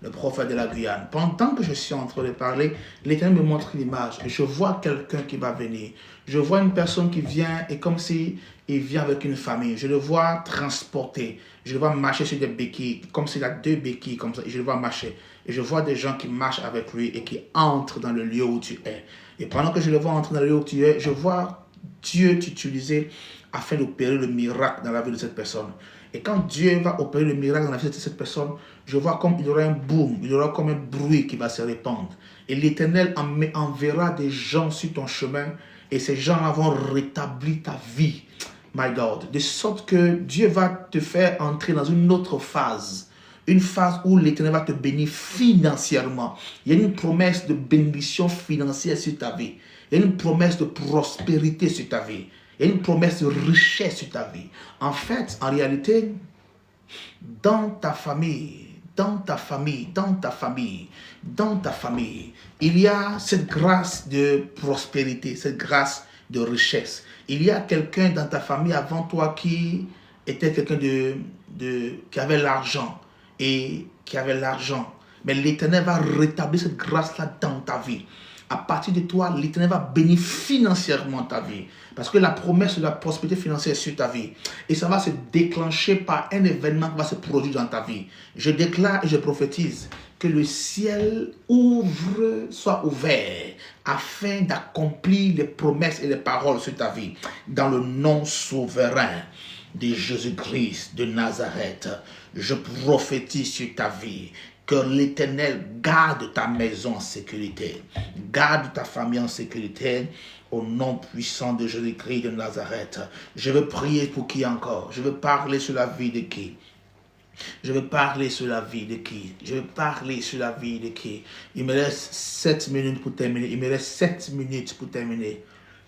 [SPEAKER 2] Le prophète de la Guyane. Pendant que je suis en train de parler, l'Éternel me montre une image. Et je vois quelqu'un qui va venir. Je vois une personne qui vient et comme si il vient avec une famille. Je le vois transporter. Je le vois marcher sur des béquilles, comme s'il a 2 béquilles comme ça. Et je le vois marcher. Et je vois des gens qui marchent avec lui et qui entrent dans le lieu où tu es. Et pendant que je le vois entrer dans le lieu où tu es, je vois Dieu t'utiliser afin d'opérer le miracle dans la vie de cette personne. Et quand Dieu va opérer le miracle dans la vie de cette personne, je vois comme il y aura un boom, il y aura comme un bruit qui va se répandre. Et l'Éternel enverra des gens sur ton chemin et ces gens vont rétablir ta vie, my God. De sorte que Dieu va te faire entrer dans une autre phase. Une phase où l'Éternel va te bénir financièrement. Il y a une promesse de bénédiction financière sur ta vie. Il y a une promesse de prospérité sur ta vie. Il y a une promesse de richesse sur ta vie. En fait, en réalité, dans ta famille, il y a cette grâce de prospérité, cette grâce de richesse. Il y a quelqu'un dans ta famille avant toi qui était quelqu'un qui avait l'argent. Mais l'Éternel va rétablir cette grâce-là dans ta vie. À partir de toi, l'Éternel va bénir financièrement ta vie. Parce que la promesse de la prospérité financière est sur ta vie. Et ça va se déclencher par un événement qui va se produire dans ta vie. Je déclare et je prophétise que le ciel soit ouvert afin d'accomplir les promesses et les paroles sur ta vie. Dans le nom souverain de Jésus-Christ de Nazareth, je prophétise sur ta vie que Que l'Éternel garde ta maison en sécurité. Garde ta famille en sécurité. Au nom puissant de Jésus-Christ de Nazareth. Je veux prier pour qui encore? Je veux parler sur la vie de qui? Je veux parler sur la vie de qui? Je veux parler sur la vie de qui? Il me reste 7 minutes pour terminer. Il me reste 7 minutes pour terminer.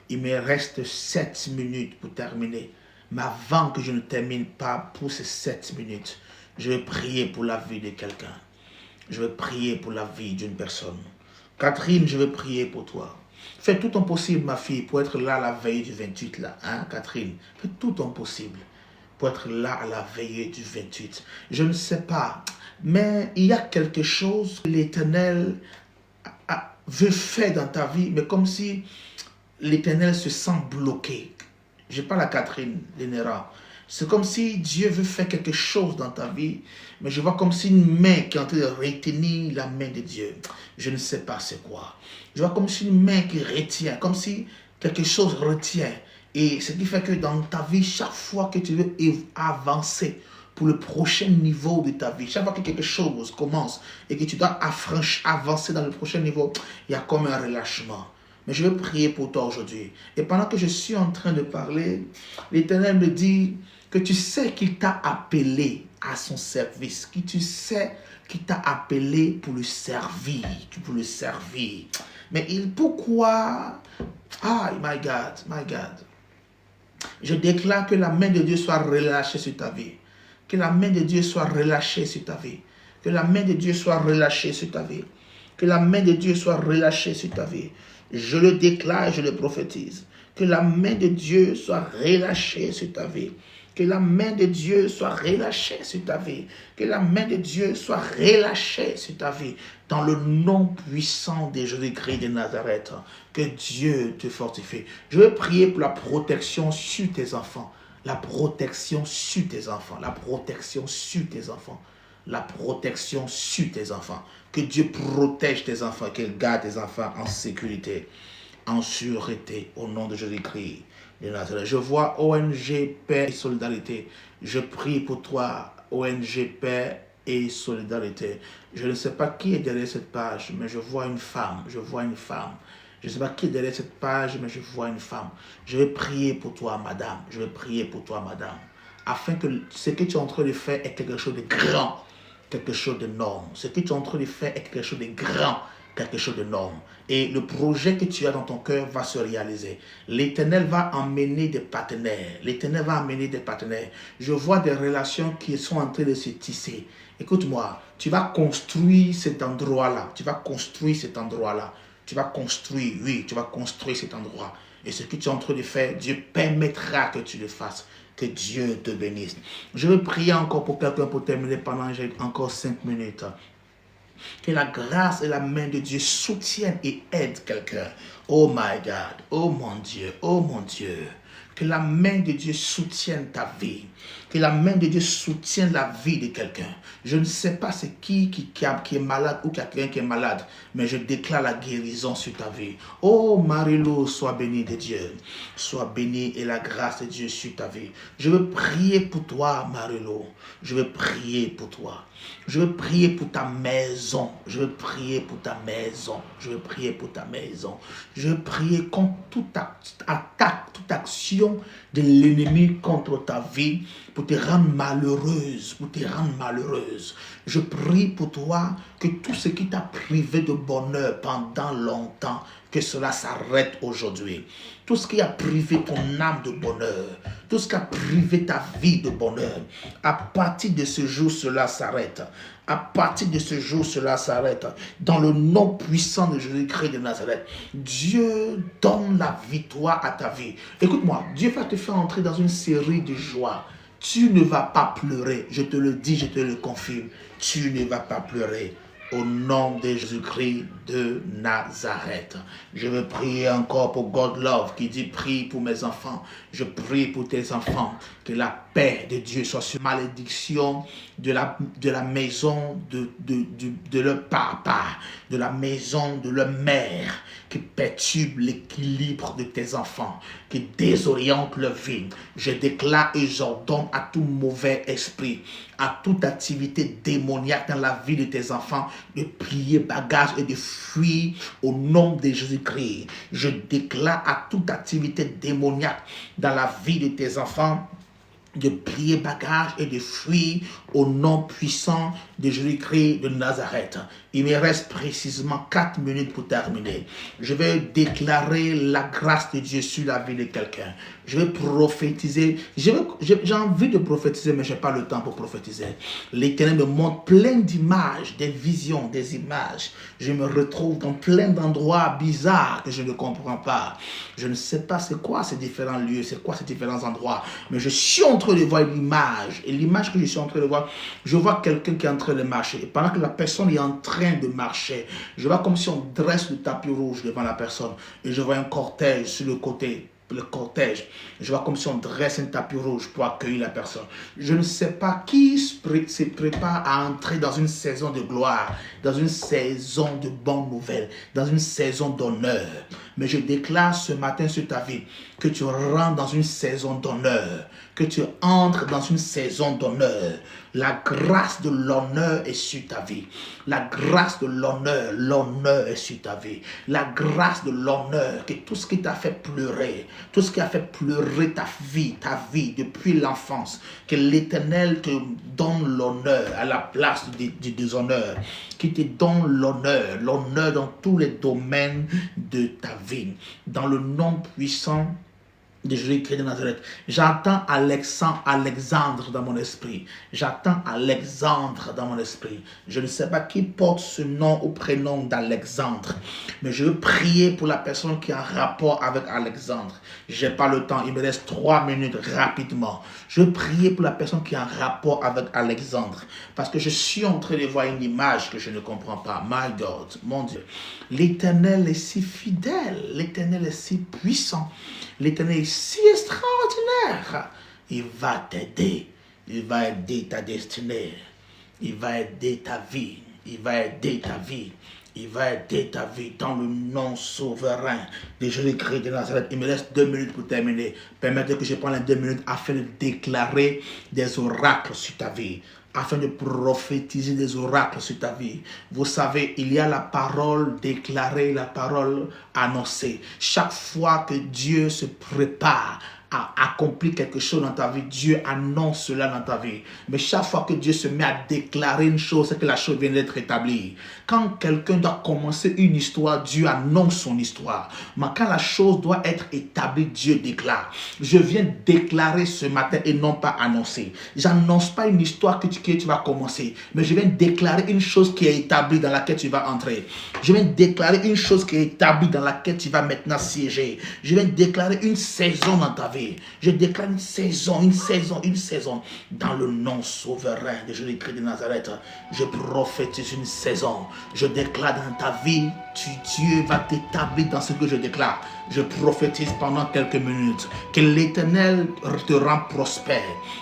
[SPEAKER 2] Il me reste 7 minutes pour terminer. Mais avant que je ne termine pas pour ces 7 minutes, je vais prier pour la vie de quelqu'un. Je vais prier pour la vie d'une personne. Catherine, je vais prier pour toi. Fais tout ton possible, ma fille, pour être là à la veille du 28, là. Hein, Catherine? Fais tout ton possible pour être là à la veille du 28. Je ne sais pas, mais il y a quelque chose que l'Éternel veut faire dans ta vie, mais comme si l'Éternel se sent bloqué. Je parle à Catherine Lénéra. C'est comme si Dieu veut faire quelque chose dans ta vie, mais je vois comme si une main qui est en train de retenir la main de Dieu. Je ne sais pas c'est quoi. Je vois comme si une main qui retient, comme si quelque chose retient. Et ce qui fait que dans ta vie, chaque fois que tu veux avancer pour le prochain niveau de ta vie, chaque fois que quelque chose commence et que tu dois avancer dans le prochain niveau, il y a comme un relâchement. Mais je veux prier pour toi aujourd'hui. Et pendant que je suis en train de parler, l'Éternel me dit que tu sais qu'il t'a appelé à son service, que tu sais qu'il t'a appelé pour le servir, Mais pourquoi? Ah, my God. Je déclare que la main de Dieu soit relâchée sur ta vie. Que la main de Dieu soit relâchée sur ta vie. Que la main de Dieu soit relâchée sur ta vie. Que la main de Dieu soit relâchée sur ta vie. Je le déclare, je le prophétise. Que la main de Dieu soit relâchée sur ta vie. Que la main de Dieu soit relâchée sur ta vie. Que la main de Dieu soit relâchée sur ta vie. Dans le nom puissant de Jésus-Christ de Nazareth. Que Dieu te fortifie. Je veux prier pour la protection sur tes enfants. La protection sur tes enfants. La protection sur tes enfants. La protection sur tes enfants. Que Dieu protège tes enfants, qu'il garde tes enfants en sécurité, en sûreté, au nom de Jésus-Christ de Nazareth. Je vois ONG Paix et Solidarité. Je prie pour toi, ONG Paix et Solidarité. Je ne sais pas qui est derrière cette page, mais je vois une femme. Je ne sais pas qui est derrière cette page, mais je vois une femme. Je vais prier pour toi, madame. Afin que ce que tu es en train de faire est quelque chose de grand. Quelque chose d'énorme. Ce que tu es en train de faire est quelque chose de grand, quelque chose d'énorme. Et le projet que tu as dans ton cœur va se réaliser. L'Éternel va emmener des partenaires. Je vois des relations qui sont en train de se tisser. Écoute-moi, tu vas construire cet endroit-là. Tu vas construire cet endroit. Et ce que tu es en train de faire, Dieu permettra que tu le fasses. Que Dieu te bénisse. Je vais prier encore pour quelqu'un pour terminer pendant j'ai encore 5 minutes. Que la grâce et la main de Dieu soutiennent et aident quelqu'un. Oh my God, oh mon Dieu. Que la main de Dieu soutienne ta vie. Que la main de Dieu soutienne la vie de quelqu'un. Je ne sais pas c'est qui est malade ou quelqu'un qui est malade, mais je déclare la guérison sur ta vie. Oh Marie-Lou, sois bénie de Dieu. Sois bénie et la grâce de Dieu sur ta vie. Je veux prier pour toi, Marie-Lou. Je veux prier pour toi. Je veux prier pour ta maison. Je veux prier contre toute attaque, toute action de l'ennemi contre ta vie pour te rendre malheureuse, Je prie pour toi que tout ce qui t'a privé de bonheur pendant longtemps, que cela s'arrête aujourd'hui. Tout ce qui a privé ton âme de bonheur, tout ce qui a privé ta vie de bonheur, à partir de ce jour, cela s'arrête. Dans le nom puissant de Jésus-Christ de Nazareth, Dieu donne la victoire à ta vie. Écoute-moi, Dieu va te faire entrer dans une série de joies. Tu ne vas pas pleurer. Je te le dis, je te le confirme. Tu ne vas pas pleurer. Au nom de Jésus-Christ de Nazareth. Je veux prier encore pour God Love qui dit prie pour mes enfants. Je prie pour tes enfants. Que la paix de Dieu soit sur malédiction de la maison de leur papa, de la maison de leur mère, qui perturbe l'équilibre de tes enfants, qui désoriente leur vie. Je déclare et j'ordonne à tout mauvais esprit, à toute activité démoniaque dans la vie de tes enfants, de plier bagages et de fuir au nom de Jésus-Christ. Je déclare à toute activité démoniaque dans la vie de tes enfants, de plier bagages et de fuir au nom puissant de Jésus-Christ de Nazareth. Il me reste précisément 4 minutes pour terminer. Je vais déclarer la grâce de Dieu sur la vie de quelqu'un. Je vais prophétiser. J'ai envie de prophétiser, mais je n'ai pas le temps pour prophétiser. L'Éternel me montre plein d'images, des visions, des images. Je me retrouve dans plein d'endroits bizarres que je ne comprends pas. Je ne sais pas c'est quoi ces différents lieux, c'est quoi ces différents endroits. Mais je suis en train de voir une image. Et l'image que je suis en train de voir, je vois quelqu'un qui est en train de marcher. Et pendant que la personne est en train de marcher, je vois comme si on dresse le tapis rouge devant la personne. Et je vois un cortège sur le côté. Le cortège, je vois comme si on dresse un tapis rouge pour accueillir la personne. Je ne sais pas qui se prépare à entrer dans une saison de gloire, dans une saison de bonnes nouvelles, dans une saison d'honneur. Mais je déclare ce matin sur ta vie que tu rentres dans une saison d'honneur, que tu entres dans une saison d'honneur. La grâce de l'honneur est sur ta vie. La grâce de l'honneur est sur ta vie. La grâce de l'honneur, que tout ce qui t'a fait pleurer, tout ce qui a fait pleurer ta vie depuis l'enfance, que l'Éternel te donne l'honneur à la place du déshonneur, qui te donne l'honneur dans tous les domaines de ta vie. Dans le nom puissant de Jésus-Christ de Nazareth. J'entends Alexandre dans mon esprit. J'entends Alexandre dans mon esprit. Je ne sais pas qui porte ce nom ou prénom d'Alexandre, mais je veux prier pour la personne qui a un rapport avec Alexandre. Je n'ai pas le temps, il me reste 3 minutes rapidement. Je veux prier pour la personne qui a un rapport avec Alexandre, parce que je suis en train de voir une image que je ne comprends pas. My God, mon Dieu. L'Éternel est si fidèle, l'Éternel est si puissant, l'Éternel est si extraordinaire. Il va t'aider. Il va aider ta destinée. Il va aider ta vie. Il va aider ta vie. Il va aider ta vie dans le nom souverain de Jésus-Christ de Nazareth. Il me reste 2 minutes pour terminer. Permettez que je prenne les 2 minutes afin de déclarer des oracles sur ta vie, afin de prophétiser des oracles sur ta vie. Vous savez, il y a la parole déclarée, la parole annoncée. Chaque fois que Dieu se prépare à accomplir quelque chose dans ta vie, Dieu annonce cela dans ta vie. Mais chaque fois que Dieu se met à déclarer une chose, c'est que la chose vient d'être établie. Quand quelqu'un doit commencer une histoire, Dieu annonce son histoire. Mais quand la chose doit être établie, Dieu déclare. Je viens déclarer ce matin et non pas annoncer. J'annonce pas une histoire que tu vas commencer, mais je viens déclarer une chose qui est établie dans laquelle tu vas entrer. Je viens déclarer une chose qui est établie dans laquelle tu vas maintenant siéger. Je viens déclarer une saison dans ta vie. Je déclare une saison dans le nom souverain de Jésus-Christ de Nazareth. Je prophétise une saison. Je déclare dans ta vie, Dieu va t'établir dans ce que je déclare. Je prophétise pendant quelques minutes que l'Éternel te rend prospère,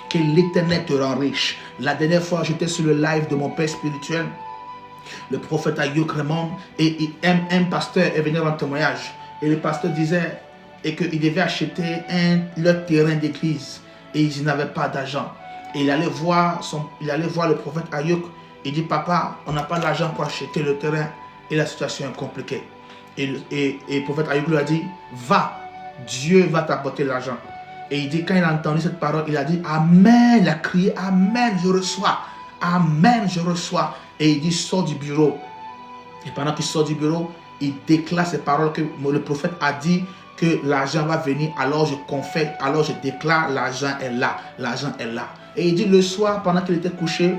[SPEAKER 2] que l'Éternel te rend riche. La dernière fois, j'étais sur le live de mon père spirituel, le prophète Ayuk Raymond, et un pasteur est venu en témoignage. Et le pasteur disait et qu'il devait acheter leur terrain d'église et ils n'avaient pas d'argent. Et il allait voir le prophète Ayuk. Il dit, papa, on n'a pas d'argent pour acheter le terrain et la situation est compliquée. Et le prophète Ayuk lui a dit, va, Dieu va t'apporter l'argent. Et il dit, quand il a entendu cette parole, il a dit, amen, il a crié, amen, je reçois, amen, je reçois. Et il dit, sors du bureau. Et pendant qu'il sort du bureau, il déclare ces paroles que le prophète a dit, que l'argent va venir, alors je confesse, alors je déclare, l'argent est là, l'argent est là. Et il dit le soir, pendant qu'il était couché,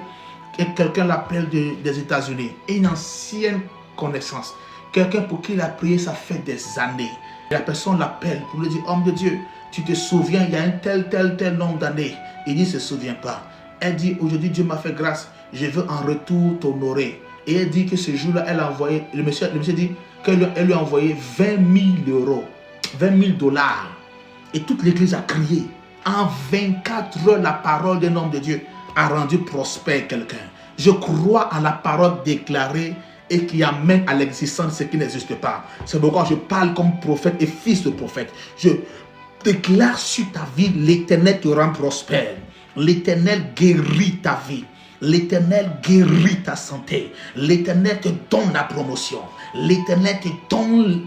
[SPEAKER 2] quelqu'un l'appelle des États-Unis, une ancienne connaissance, quelqu'un pour qui il a prié, ça fait des années. Et la personne l'appelle pour lui dire, homme de Dieu, tu te souviens, il y a un tel nombre d'années. Il dit, il ne se souvient pas. Elle dit, aujourd'hui Dieu m'a fait grâce, je veux en retour t'honorer. Et elle dit que ce jour-là, elle a envoyé, le monsieur dit qu'elle lui a envoyé 20 000 euros. $20 000. Et toute l'église a crié. En 24 heures, la parole d'un homme de Dieu a rendu prospère quelqu'un. Je crois en la parole déclarée et qui amène à l'existence ce qui n'existe pas. C'est pourquoi je parle comme prophète et fils de prophète. Je déclare sur ta vie, l'Éternel te rend prospère. L'Éternel guérit ta vie. L'Éternel guérit ta santé. L'Éternel te donne la promotion. L'Éternel te donne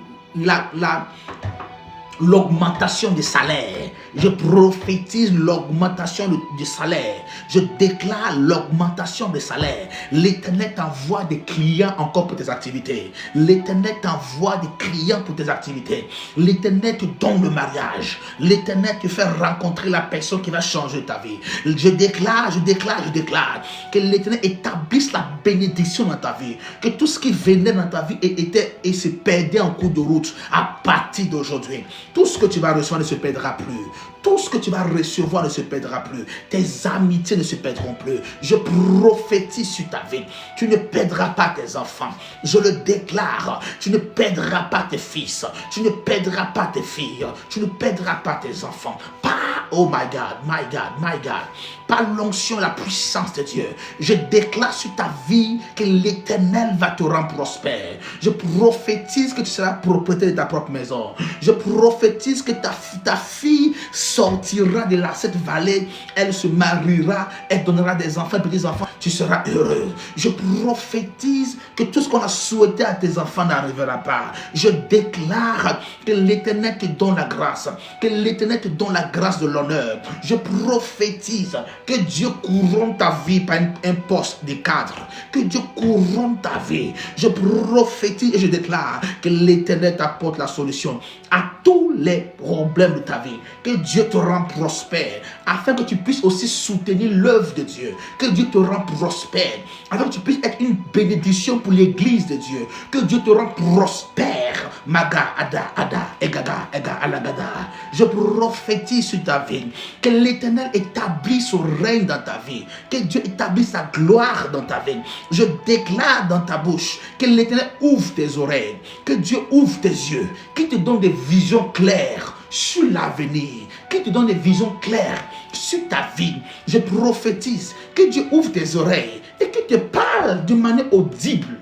[SPEAKER 2] l'augmentation des salaires. Je prophétise l'augmentation du salaire. Je déclare l'augmentation des salaires. L'Éternel t'envoie des clients encore pour tes activités. L'Éternel t'envoie des clients pour tes activités. L'Éternel te donne le mariage. L'Éternel te fait rencontrer la personne qui va changer ta vie. Je déclare que l'Éternel établisse la bénédiction dans ta vie. Que tout ce qui venait dans ta vie était et se perdait en cours de route à partir d'aujourd'hui. Tout ce que tu vas recevoir ne se perdra plus. Tout ce que tu vas recevoir ne se perdra plus. Tes amitiés ne se perdront plus. Je prophétise sur ta vie. Tu ne perdras pas tes enfants. Je le déclare. Tu ne perdras pas tes fils. Tu ne perdras pas tes filles. Tu ne perdras pas tes enfants. Oh my God, my God, my God. Par l'onction, la puissance de Dieu, je déclare sur ta vie que l'Éternel va te rendre prospère. Je prophétise que tu seras propriétaire de ta propre maison. Je prophétise que ta fille sortira de cette vallée. Elle se mariera, elle donnera des enfants, petits-enfants. Tu seras heureux. Je prophétise que tout ce qu'on a souhaité à tes enfants n'arrivera pas. Je déclare que l'Éternel te donne la grâce. Que l'Éternel te donne la grâce de l'honneur. Je prophétise que Dieu couronne ta vie par un poste de cadre. Que Dieu couronne ta vie. Je prophétise et je déclare que l'Éternel t'apporte la solution à tous les problèmes de ta vie. Que Dieu te rende prospère afin que tu puisses aussi soutenir l'œuvre de Dieu. Que Dieu te rende prospère afin que tu puisses être une bénédiction pour l'église de Dieu. Que Dieu te rende prospère. Maga, Ada, Ada, Egaga, Ega, Alagada. Je prophétise sur ta vie que l'Éternel établisse son règne dans ta vie. Que Dieu établisse sa gloire dans ta vie. Je déclare dans ta bouche que l'Éternel ouvre tes oreilles. Que Dieu ouvre tes yeux. Qu'il te donne des visions claires sur l'avenir. Qu'il te donne des visions claires sur ta vie. Je prophétise que Dieu ouvre tes oreilles et qu'il te parle de manière audible.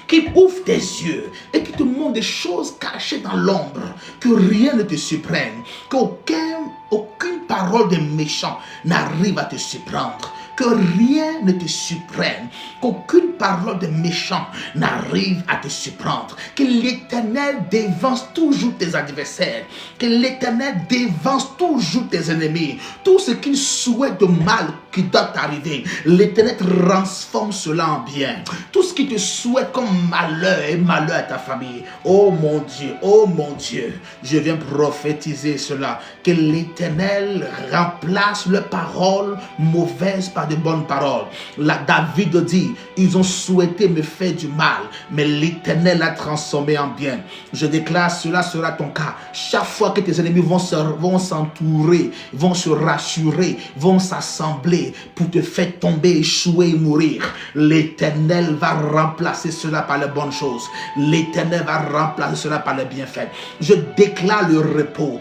[SPEAKER 2] Qu'il ouvre tes yeux et qu'il te montre des choses cachées dans l'ombre. Que rien ne te surprenne. Qu'aucune parole de méchant n'arrive à te surprendre. Que rien ne te surprenne. Qu'aucune parole de méchant n'arrive à te surprendre. Que l'Éternel dévance toujours tes adversaires. Que l'Éternel dévance toujours tes ennemis. Tout ce qu'il souhaite de mal qui doit t'arriver, l'Éternel transforme cela en bien. Tout ce qui te souhaite comme malheur et malheur à ta famille. Oh mon Dieu, je viens prophétiser cela. Que l'Éternel remplace leurs paroles mauvaises par de bonnes paroles. David dit, ils ont souhaité me faire du mal, mais l'Éternel l'a transformé en bien. Je déclare, cela sera ton cas. Chaque fois que tes ennemis vont s'entourer, vont se rassurer, vont s'assembler pour te faire tomber, échouer et mourir, l'Éternel va remplacer cela par les bonnes choses. L'Éternel va remplacer cela par les bienfaits. Je déclare le repos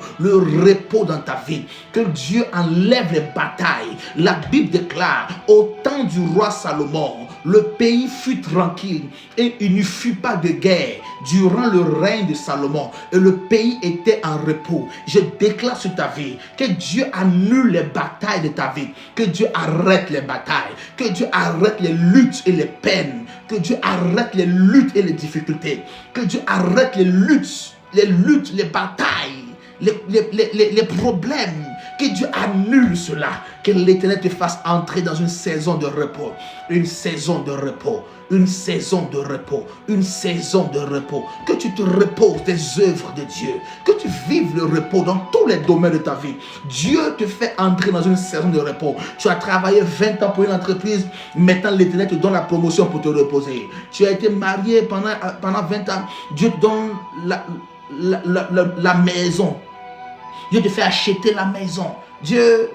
[SPEAKER 2] dans ta vie. Que Dieu enlève les batailles. La Bible déclare, au temps du roi Salomon, le pays fut tranquille et il n'y fut pas de guerre durant le règne de Salomon et le pays était en repos. Je déclare sur ta vie que Dieu annule les batailles de ta vie, que Dieu arrête les batailles, que Dieu arrête les luttes et les peines, que Dieu arrête les luttes et les difficultés, que Dieu arrête les batailles, les problèmes. Que Dieu annule cela. Que l'Éternel te fasse entrer dans une saison de repos. Une saison de repos. Une saison de repos. Une saison de repos. Que tu te reposes des œuvres de Dieu. Que tu vives le repos dans tous les domaines de ta vie. Dieu te fait entrer dans une saison de repos. Tu as travaillé 20 ans pour une entreprise. Maintenant l'Éternel te donne la promotion pour te reposer. Tu as été marié pendant 20 ans. Dieu te donne la maison. Dieu te fait acheter la maison. Dieu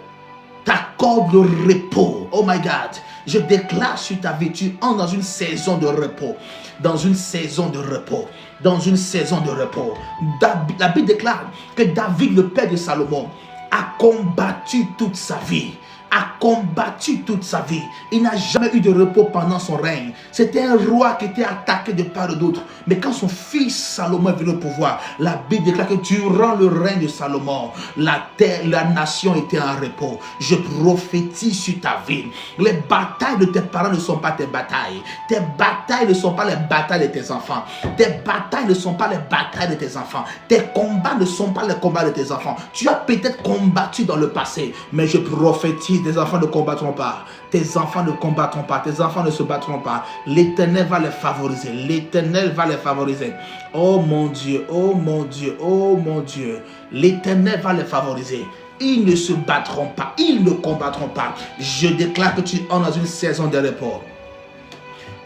[SPEAKER 2] t'accorde le repos. Oh my God. Je déclare sur ta vie, tu entres dans une saison de repos. Dans une saison de repos. Dans une saison de repos. La Bible déclare que David, le père de Salomon, a combattu toute sa vie. A combattu toute sa vie. Il n'a jamais eu de repos pendant son règne. C'était un roi qui était attaqué de part et d'autre. Mais quand son fils Salomon est venu au pouvoir, la Bible déclare que durant le règne de Salomon, la terre, la nation était en repos. Je prophétise sur ta vie. Les batailles de tes parents ne sont pas tes batailles. Tes batailles ne sont pas les batailles de tes enfants. Tes batailles ne sont pas les batailles de tes enfants. Tes combats ne sont pas les combats de tes enfants. Tu as peut-être combattu dans le passé, mais je prophétise. Tes enfants ne combattront pas. Tes enfants ne combattront pas. Tes enfants ne se battront pas. L'Éternel va les favoriser. L'Éternel va les favoriser. Oh mon Dieu, oh mon Dieu, oh mon Dieu. L'Éternel va les favoriser. Ils ne se battront pas. Ils ne combattront pas. Je déclare que tu es dans une saison de repos.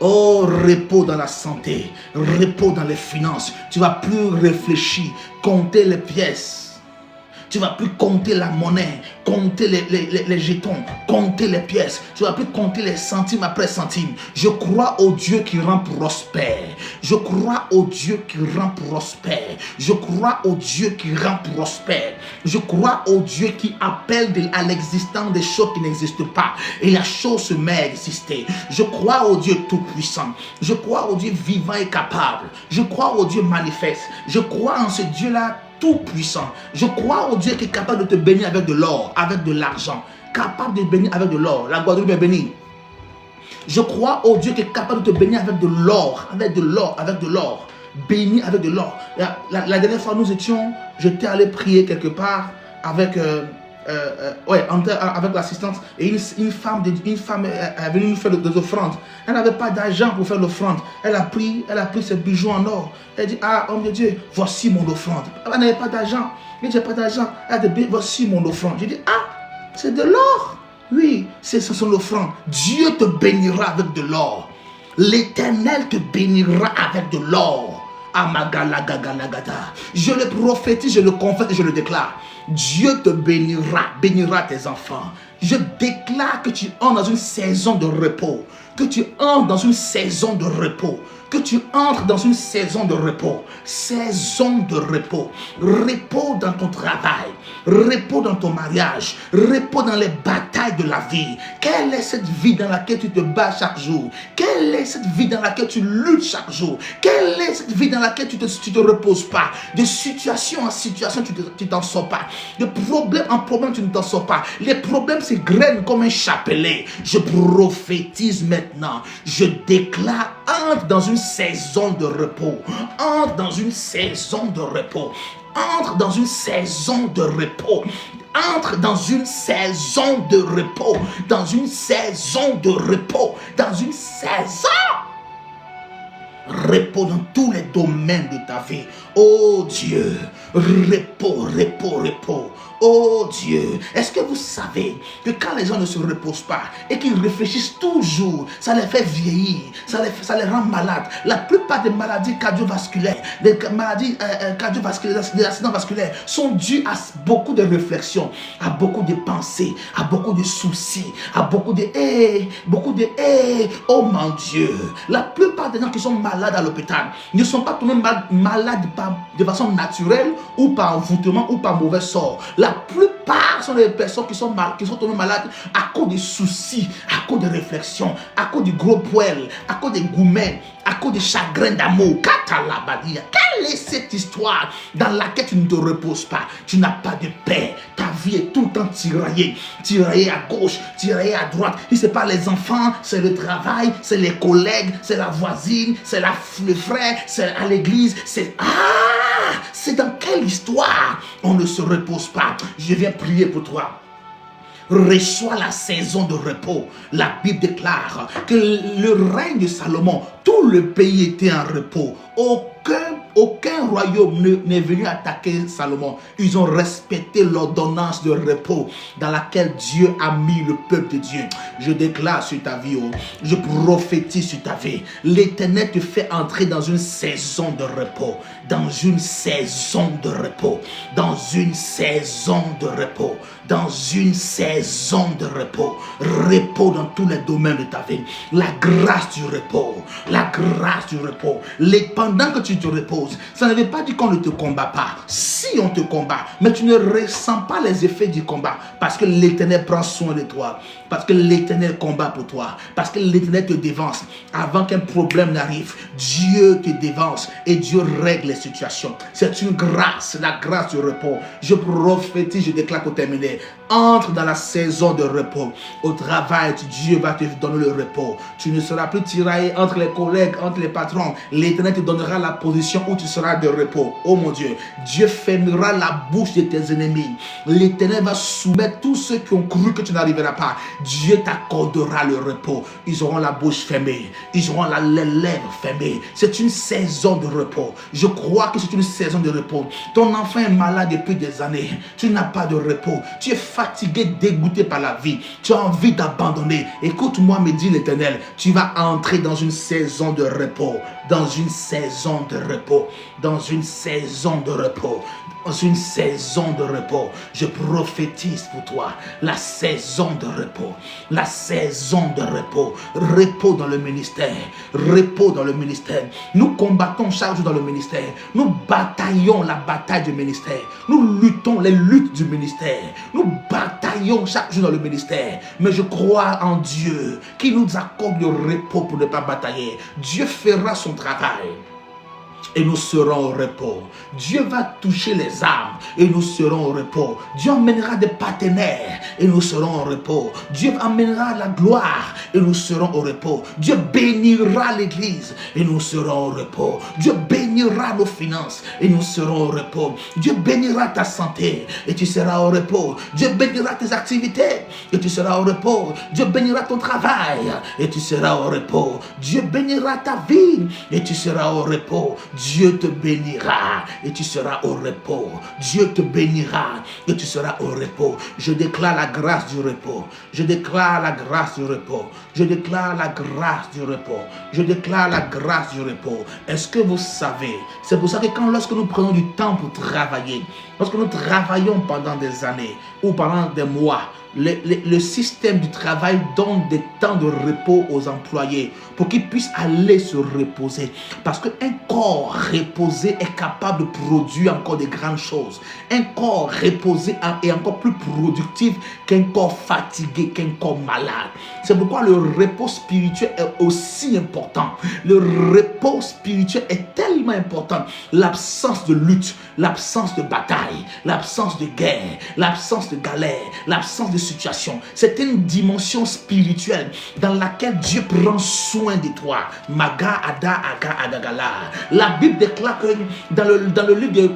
[SPEAKER 2] Oh, repos dans la santé. Repos dans les finances. Tu ne vas plus réfléchir, compter les pièces. Tu ne vas plus compter la monnaie, compter les jetons, compter les pièces. Tu ne vas plus compter les centimes après centimes. Je crois au Dieu qui rend prospère. Je crois au Dieu qui rend prospère. Je crois au Dieu qui rend prospère. Je crois au Dieu qui appelle à l'existence des choses qui n'existent pas. Et la chose se met à exister. Je crois au Dieu tout-puissant. Je crois au Dieu vivant et capable. Je crois au Dieu manifeste. Je crois en ce Dieu-là tout puissant. Je crois au Dieu qui est capable de te bénir avec de l'or, avec de l'argent, capable de te bénir avec de l'or. La Guadeloupe est bénie. Je crois au Dieu qui est capable de te bénir avec de l'or, avec de l'or, avec de l'or, béni avec de l'or. La dernière fois j'étais allé prier quelque part avec avec l'assistance, et une femme est venue nous faire des offrandes. Elle n'avait pas d'argent pour faire l'offrande. Elle a pris ses bijoux en or. Elle dit: ah, homme de Dieu, voici mon offrande. Elle n'avait pas d'argent. Elle dit: j'ai pas d'argent. Elle dit: voici mon offrande. J'ai dit: ah, c'est de l'or. Oui, c'est son offrande. Dieu te bénira avec de l'or. L'Éternel te bénira avec de l'or. Je le prophétise, je le confesse et je le déclare. Dieu te bénira tes enfants. Je déclare que tu entres dans une saison de repos. Que tu entres dans une saison de repos. Que tu entres dans une saison de repos. Saison de repos. Repos dans ton travail. Repos dans ton mariage. Repos dans les batailles de la vie. Quelle est cette vie dans laquelle tu te bats chaque jour? Quelle est cette vie dans laquelle tu luttes chaque jour? Quelle est cette vie dans laquelle tu te reposes pas? De situation en situation, tu t'en sors pas. De problème en problème, tu ne t'en sors pas. Les problèmes se grainent comme un chapelet. Je prophétise maintenant. Je déclare: entre dans une saison de repos. Entre dans une saison de repos. Entre dans une saison de repos. Entre dans une saison de repos. Dans une saison de repos. Dans une saison. Repos dans tous les domaines de ta vie. Oh Dieu, repos, repos, repos. Oh Dieu, est-ce que vous savez que quand les gens ne se reposent pas et qu'ils réfléchissent toujours, ça les fait vieillir, ça les rend malades. La plupart des maladies cardiovasculaires, des maladies cardiovasculaires, des accidents vasculaires sont dues à beaucoup de réflexions, à beaucoup de pensées, à beaucoup de soucis, à beaucoup de oh mon Dieu. La plupart des gens qui sont malades à l'hôpital ne sont pas tombés malades de façon naturelle ou par envoûtement ou par mauvais sort. La plupart sont des personnes qui sont tombées malades à cause des soucis, à cause de réflexions, à cause du gros poil, à cause des gourmets, à cause des chagrins d'amour. Quelle est cette histoire dans laquelle tu ne te reposes pas? Tu n'as pas de paix. Ta vie est tout le temps tiraillée. Tiraillée à gauche, tiraillée à droite. Et c'est pas les enfants, c'est le travail, c'est les collègues, c'est la voisine, c'est le frère, c'est à l'église. C'est dans quelle histoire on ne se repose pas? Je viens prier pour toi. Reçois la saison de repos. La Bible déclare que le règne de Salomon, tout le pays était en repos. Aucun royaume n'est venu attaquer Salomon. Ils ont respecté l'ordonnance de repos dans laquelle Dieu a mis le peuple de Dieu. Je déclare sur ta vie, je prophétise sur ta vie. L'Éternel te fait entrer dans une saison de repos. Dans une saison de repos. Dans une saison de repos. Dans une saison de repos. Repos dans tous les domaines de ta vie. La grâce du repos. La grâce du repos. Pendant que tu te reposes, choses. Ça ne veut pas dire qu'on ne te combat pas. Si on te combat, mais tu ne ressens pas les effets du combat parce que l'Éternel prend soin de toi, parce que l'Éternel combat pour toi, parce que l'Éternel te dévance. Avant qu'un problème n'arrive, Dieu te dévance et Dieu règle les situations. C'est une grâce, la grâce du repos. Je prophétise, je déclare pour terminer. Entre dans la saison de repos. Au travail, Dieu va te donner le repos. Tu ne seras plus tiraillé entre les collègues, entre les patrons. L'Éternel te donnera la position où tu seras de repos. Oh mon Dieu, Dieu fermera la bouche de tes ennemis. L'Éternel va soumettre tous ceux qui ont cru que tu n'arriveras pas. Dieu t'accordera le repos. Ils auront la bouche fermée. Ils auront les lèvres fermées. C'est une saison de repos. Je crois que c'est une saison de repos. Ton enfant est malade depuis des années. Tu n'as pas de repos. Tu es fatigué, dégoûté par la vie. Tu as envie d'abandonner. Écoute-moi, me dit l'Éternel. Tu vas entrer dans une saison de repos. Dans une saison de repos. Dans une saison de repos. Dans une saison de repos. Je prophétise pour toi la saison de repos. La saison de repos. Repos dans le ministère. Repos dans le ministère. Nous combattons chaque jour dans le ministère. Nous bataillons la bataille du ministère. Nous luttons les luttes du ministère. Nous bataillons chaque jour dans le ministère. Mais je crois en Dieu qui nous accorde le repos pour ne pas batailler. Dieu fera son travail. Et nous serons au repos. Dieu va toucher les âmes et nous serons au repos. Dieu emmènera des partenaires et nous serons au repos. Dieu amènera la gloire et nous serons au repos. Dieu bénira l'église et nous serons au repos. Dieu bénira nos finances et nous serons au repos. Dieu bénira ta santé et tu seras au repos. Dieu bénira tes activités et tu seras au repos. Dieu bénira ton travail et tu seras au repos. Dieu bénira ta vie et tu seras au repos. Dieu te bénira et tu seras au repos. Dieu te bénira et tu seras au repos. Je déclare la grâce du repos. Je déclare la grâce du repos. Je déclare la grâce du repos. Je déclare la grâce du repos. Est-ce que vous savez? C'est pour ça que lorsque nous prenons du temps pour travailler, lorsque nous travaillons pendant des années ou pendant des mois, le système du travail donne des temps de repos aux employés pour qu'ils puissent aller se reposer. Parce qu'un corps reposé est capable de produire encore de grandes choses. Un corps reposé est encore plus productif qu'un corps fatigué, qu'un corps malade. C'est pourquoi le repos spirituel est aussi important. Le repos spirituel est tellement important. L'absence de lutte, l'absence de bataille, l'absence de guerre, l'absence de galère, l'absence de situation. C'est une dimension spirituelle dans laquelle Dieu prend soin de toi. Maga ada aga adagala. La Bible déclare que dans le livre de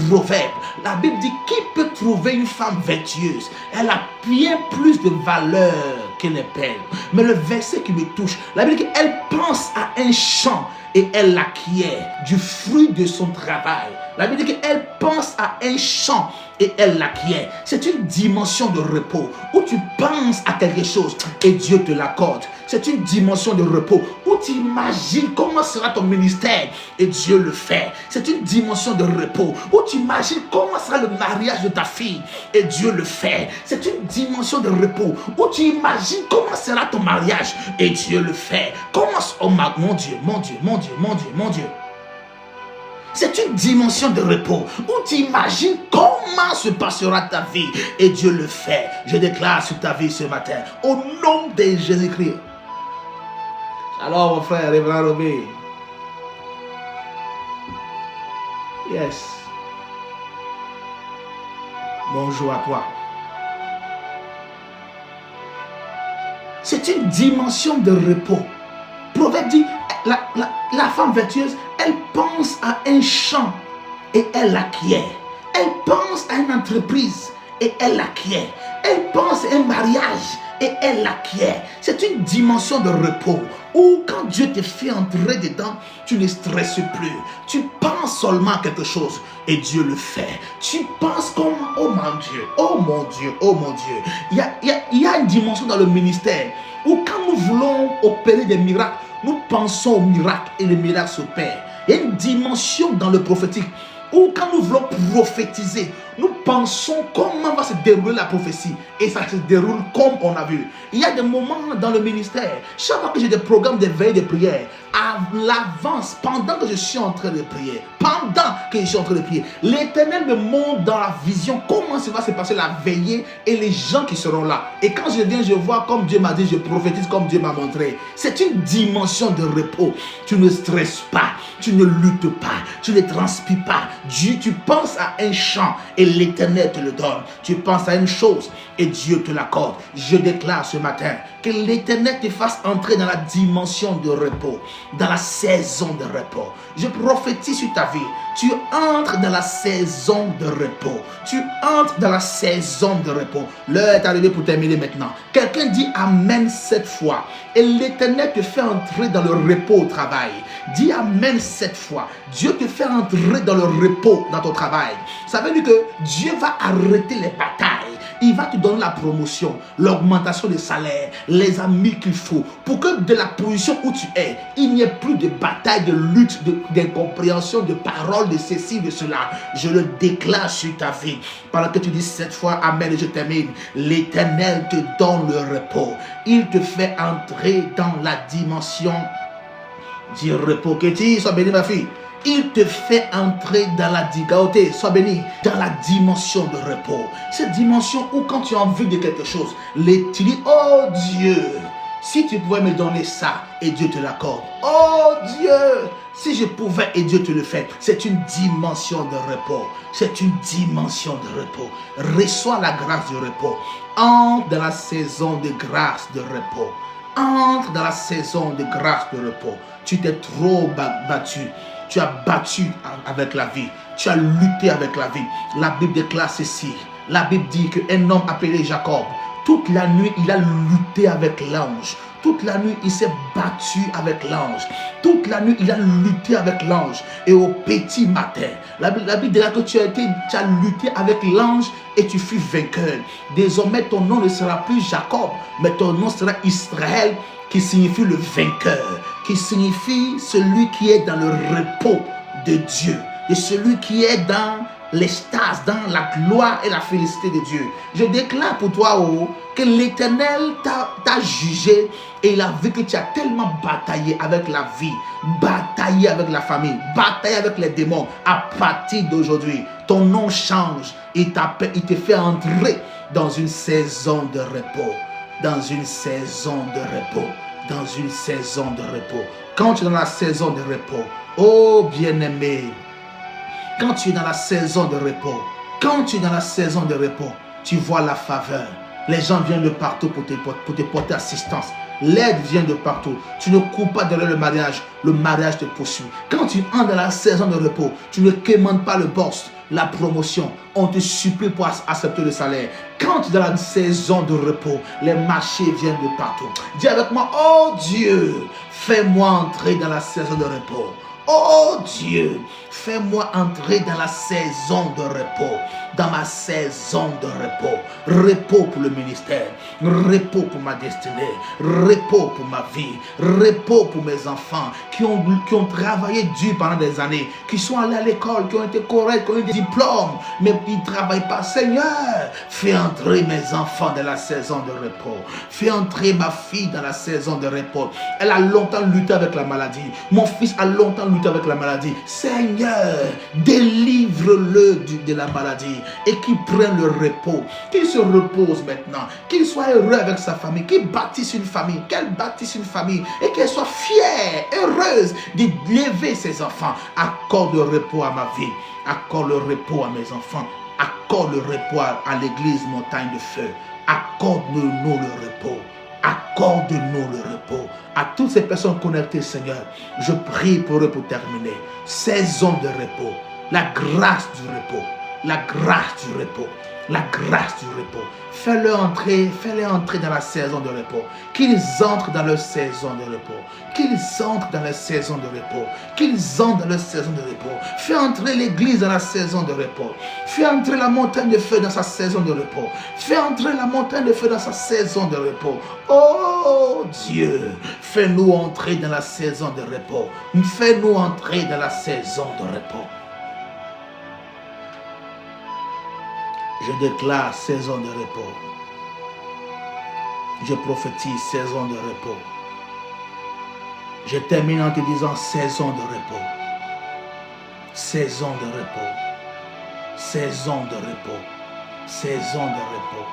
[SPEAKER 2] Proverbes, la Bible dit qui peut trouver une femme vertueuse? Elle a bien plus de valeur que les perles. Mais le verset qui me touche, la Bible dit qu'elle pense à un champ et elle l'acquiert du fruit de son travail. La Bible dit qu'elle pense à un champ et elle l'acquiert. C'est une dimension de repos où tu penses à quelque chose et Dieu te l'accorde. C'est une dimension de repos où tu imagines comment sera ton ministère et Dieu le fait. C'est une dimension de repos où tu imagines comment sera le mariage de ta fille et Dieu le fait. C'est une dimension de repos où tu imagines comment sera ton mariage et Dieu le fait. Comment, oh mon Dieu, mon Dieu, mon Dieu, mon Dieu, mon Dieu. C'est une dimension de repos où tu imagines comment se passera ta vie et Dieu le fait. Je déclare sur ta vie ce matin au nom de Jésus-Christ. Alors mon frère, Révérend Robé. Yes. Bonjour à toi. C'est une dimension de repos. Proverbe dit, la femme vertueuse, elle pense à un champ et elle l'acquiert. Elle pense à une entreprise et elle l'acquiert. Elle pense à un mariage et elle l'acquiert. C'est une dimension de repos où quand Dieu te fait entrer dedans, tu ne stresses plus. Tu penses seulement à quelque chose et Dieu le fait. Tu penses comme, oh mon Dieu, oh mon Dieu, oh mon Dieu. Il y a une dimension dans le ministère où quand nous voulons opérer des miracles, nous pensons au miracle et le miracle s'opère. Il y a une dimension dans le prophétique où quand nous voulons prophétiser, nous pensons comment va se dérouler la prophétie et ça se déroule comme on a vu. Il y a des moments dans le ministère, chaque fois que j'ai des programmes de veille de prière, à l'avance, pendant que je suis en train de prier, pendant que je suis en train de prier. L'Éternel me montre dans la vision comment ça va se passer la veillée et les gens qui seront là. Et quand je viens, je vois comme Dieu m'a dit, je prophétise comme Dieu m'a montré. C'est une dimension de repos. Tu ne stresses pas, tu ne luttes pas, tu ne transpires pas. Dieu, tu penses à un chant et l'Éternel te le donne. Tu penses à une chose et Dieu te l'accorde. Je déclare ce matin que l'Éternel te fasse entrer dans la dimension de repos, dans la saison de repos. Je prophétise sur ta vie. Tu entres dans la saison de repos. Tu entres dans la saison de repos. L'heure est arrivée pour terminer maintenant. Quelqu'un dit Amen 7 fois. Et l'Éternel te fait entrer dans le repos au travail. Dis Amen 7 fois. Dieu te fait entrer dans le repos dans ton travail. Ça veut dire que Dieu va arrêter les batailles. Il va te donner la promotion, l'augmentation de salaire, les amis qu'il faut, pour que de la position où tu es, il n'y ait plus de bataille, de lutte, d'incompréhension, de paroles, de ceci, de cela. Je le déclare sur ta vie. Pendant que tu dis 7 fois Amen et je termine, l'Éternel te donne le repos. Il te fait entrer dans la dimension du repos. Kéti, sois béni ma fille. Il te fait entrer dans la digaoté, sois béni, dans la dimension de repos. Cette dimension où quand tu as envie de quelque chose, tu dis, oh Dieu, si tu pouvais me donner ça et Dieu te l'accorde. Oh Dieu, si je pouvais et Dieu te le fait. C'est une dimension de repos. C'est une dimension de repos. Reçois la grâce du repos. Entre dans la saison de grâce de repos. Entre dans la saison de grâce de repos. Tu t'es trop battu. Tu as battu avec la vie. Tu as lutté avec la vie. La Bible déclare ceci. La Bible dit qu'un homme appelé Jacob, toute la nuit, il a lutté avec l'ange. Toute la nuit, il s'est battu avec l'ange. Toute la nuit, il a lutté avec l'ange. Et au petit matin, la Bible dit que tu as lutté avec l'ange et tu fus vainqueur. Désormais, ton nom ne sera plus Jacob, mais ton nom sera Israël, qui signifie le vainqueur, qui signifie celui qui est dans le repos de Dieu, et celui qui est dans l'extase, dans la gloire et la félicité de Dieu. Je déclare pour toi que l'Éternel t'a jugé et il a vu que tu as tellement bataillé avec la vie, bataillé avec la famille, bataillé avec les démons. À partir d'aujourd'hui, ton nom change et il te fait entrer dans une saison de repos. Dans une saison de repos. Dans une saison de repos. Quand tu es dans la saison de repos, oh bien-aimé, quand tu es dans la saison de repos, quand tu es dans la saison de repos, tu vois la faveur. Les gens viennent de partout pour te porter assistance. L'aide vient de partout. Tu ne cours pas derrière le mariage te poursuit. Quand tu entres dans la saison de repos, tu ne commandes pas le boss, la promotion. On te supplie pour accepter le salaire. Quand tu es dans la saison de repos, les marchés viennent de partout. Dis avec moi, oh Dieu, fais-moi entrer dans la saison de repos. Oh Dieu, fais-moi entrer dans la saison de repos, dans ma saison de repos. Repos pour le ministère, repos pour ma destinée, repos pour ma vie, repos pour mes enfants qui ont travaillé dur pendant des années, qui sont allés à l'école, qui ont été corrects, qui ont eu des diplômes, mais ils ne travaillent pas. Seigneur, fais entrer mes enfants dans la saison de repos. Fais entrer ma fille dans la saison de repos. Elle a longtemps lutté avec la maladie. Mon fils a longtemps lutté avec la maladie. Seigneur, délivre-le de la maladie et qu'il prenne le repos, qu'il se repose maintenant, qu'il soit heureux avec sa famille, qu'il bâtisse une famille, qu'elle bâtisse une famille et qu'elle soit fière, heureuse d'élever ses enfants. Accorde le repos à ma vie, accorde le repos à mes enfants, accorde le repos à l'église Montagne de Feu, accorde-nous le repos. Accorde-nous le repos. À toutes ces personnes connectées, Seigneur, je prie pour eux pour terminer. Saison de repos. La grâce du repos. La grâce du repos. La grâce du repos. Fais-les entrer dans la saison de repos. Qu'ils entrent dans leur saison de repos. Qu'ils entrent dans leur saison de repos. Qu'ils entrent dans leur saison de repos. Fais entrer l'église dans la saison de repos. Fais entrer la montagne de feu dans sa saison de repos. Fais entrer la montagne de feu dans sa saison de repos. Oh Dieu, fais-nous entrer dans la saison de repos. Fais-nous entrer dans la saison de repos. Je déclare saison de repos. Je prophétise saison de repos. Je termine en te disant saison de repos. saison de repos, saison de repos, saison de repos,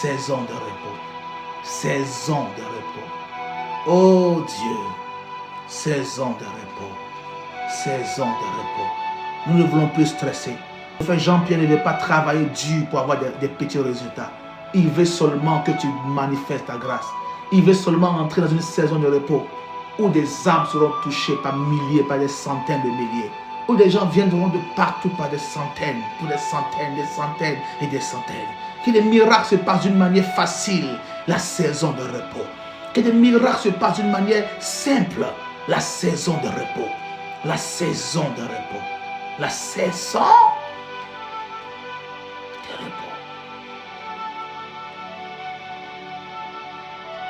[SPEAKER 2] saison de repos, saison de repos. Oh Dieu, saison de repos, saison de repos. Nous ne voulons plus stresser. Le frère Jean-Pierre ne veut pas travailler dur pour avoir des petits résultats. Il veut seulement que tu manifestes ta grâce. Il veut seulement entrer dans une saison de repos où des âmes seront touchées par milliers, par des centaines de milliers. Où des gens viendront de partout par des centaines, pour des centaines, des centaines et des centaines. Que les miracles se passent d'une manière facile, la saison de repos. Que des miracles se passent d'une manière simple, la saison de repos. La saison de repos. La saison de repos.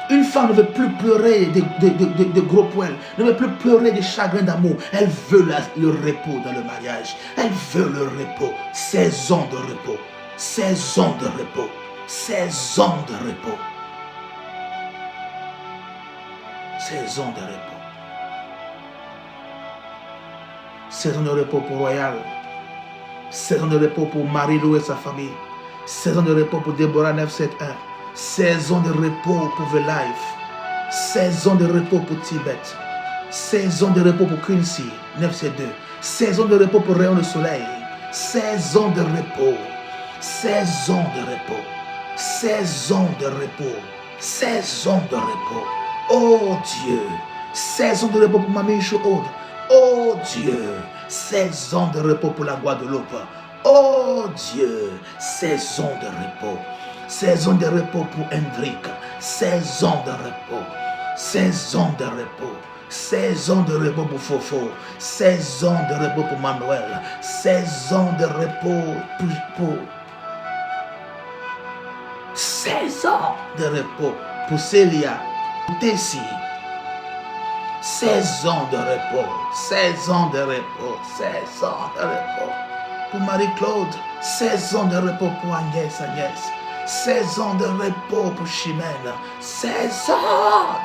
[SPEAKER 2] Une femme ne veut plus pleurer de gros poils, ne veut plus pleurer de chagrin d'amour. Elle veut le repos dans le mariage. Elle veut le repos. Saison de repos. Saison de repos. Saison de repos. Saison de repos. Saison de repos pour Royal. Saison de repos pour Marie-Lou et sa famille. Saison de repos pour Déborah 971. Saison de repos pour The Life. Saison de repos pour Tibet. Saison de repos pour Quincy 972. Saison de repos pour Rayon de Soleil. Saison de repos. Saison de repos. Saison de repos. Saison de repos. Oh Dieu. Saison de repos pour Mamie Chouaud. Oh Dieu. Saison de repos pour la Guadeloupe. Oh Dieu. Saison de repos. Saison de repos pour Hendrik. Saison de repos. Saison de repos. Saison de repos pour Fofo. Saison de repos pour Manuel. Saison de repos pour saison de repos pour Célia. Pour Tessie. Saison de repos. Saison de repos. Saison de repos pour Marie-Claude. Saison de repos pour Agnès. Saison de repos pour Chimène. Saison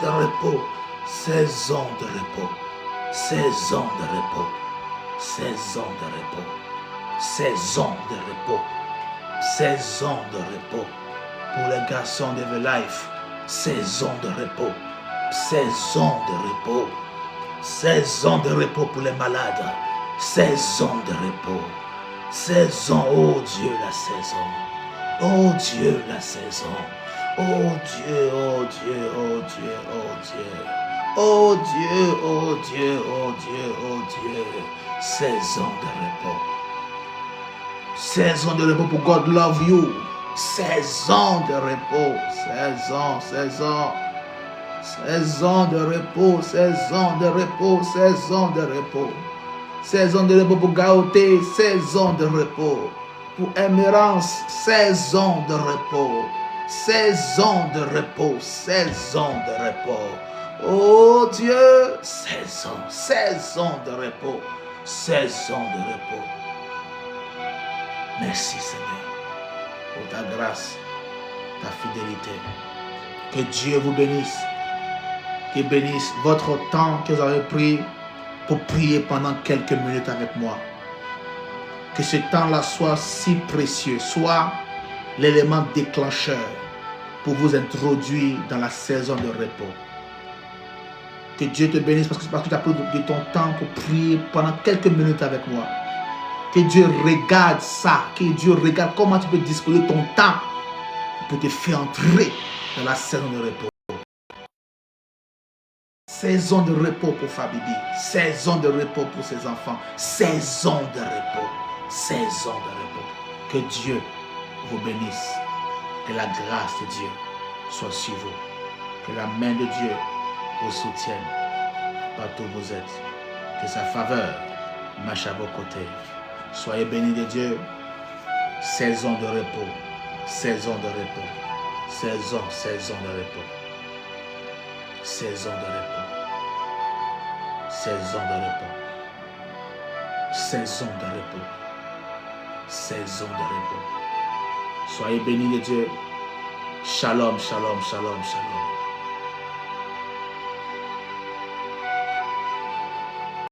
[SPEAKER 2] de repos. Saison de repos. Saison de repos. Saison de repos. Saison de repos. Saison de repos. Pour les garçons de The Life. Saison de repos. Saison de repos. Saison de repos pour les malades. Saison de repos. Saison, oh Dieu, la saison. Oh Dieu, la saison. Oh Dieu, oh Dieu, oh Dieu, oh Dieu. Oh Dieu, oh Dieu, oh Dieu, oh Dieu. Saison de repos. Saison de repos pour God Love You. Saison de repos. Saison. Saison de repos. Saison de repos. Saison de repos. Saison de repos pour Gaoté. Saison de repos. Pour Émérance, saison de repos. Saison de repos. Saison de repos. Oh Dieu, saison de repos. Saison de repos. Merci Seigneur pour ta grâce, ta fidélité. Que Dieu vous bénisse. Qu'il bénisse votre temps que vous avez pris pour prier pendant quelques minutes avec moi. Que ce temps-là soit si précieux, soit l'élément déclencheur pour vous introduire dans la saison de repos. Que Dieu te bénisse parce que tu as pris de ton temps pour prier pendant quelques minutes avec moi. Que Dieu regarde ça, que Dieu regarde comment tu peux disposer ton temps pour te faire entrer dans la saison de repos. Saison de repos pour Fabibi, saison de repos pour ses enfants, saison de repos. Saison de repos. Que Dieu vous bénisse. Que la grâce de Dieu soit sur vous. Que la main de Dieu vous soutienne partout où vous êtes. Que sa faveur marche à vos côtés. Soyez bénis de Dieu. Saison de repos. Saison de repos. Saison de repos. Saison de repos. Saison de repos. Saison de repos. Saison de repos. Soyez bénis de Dieu. Shalom, shalom, shalom, shalom.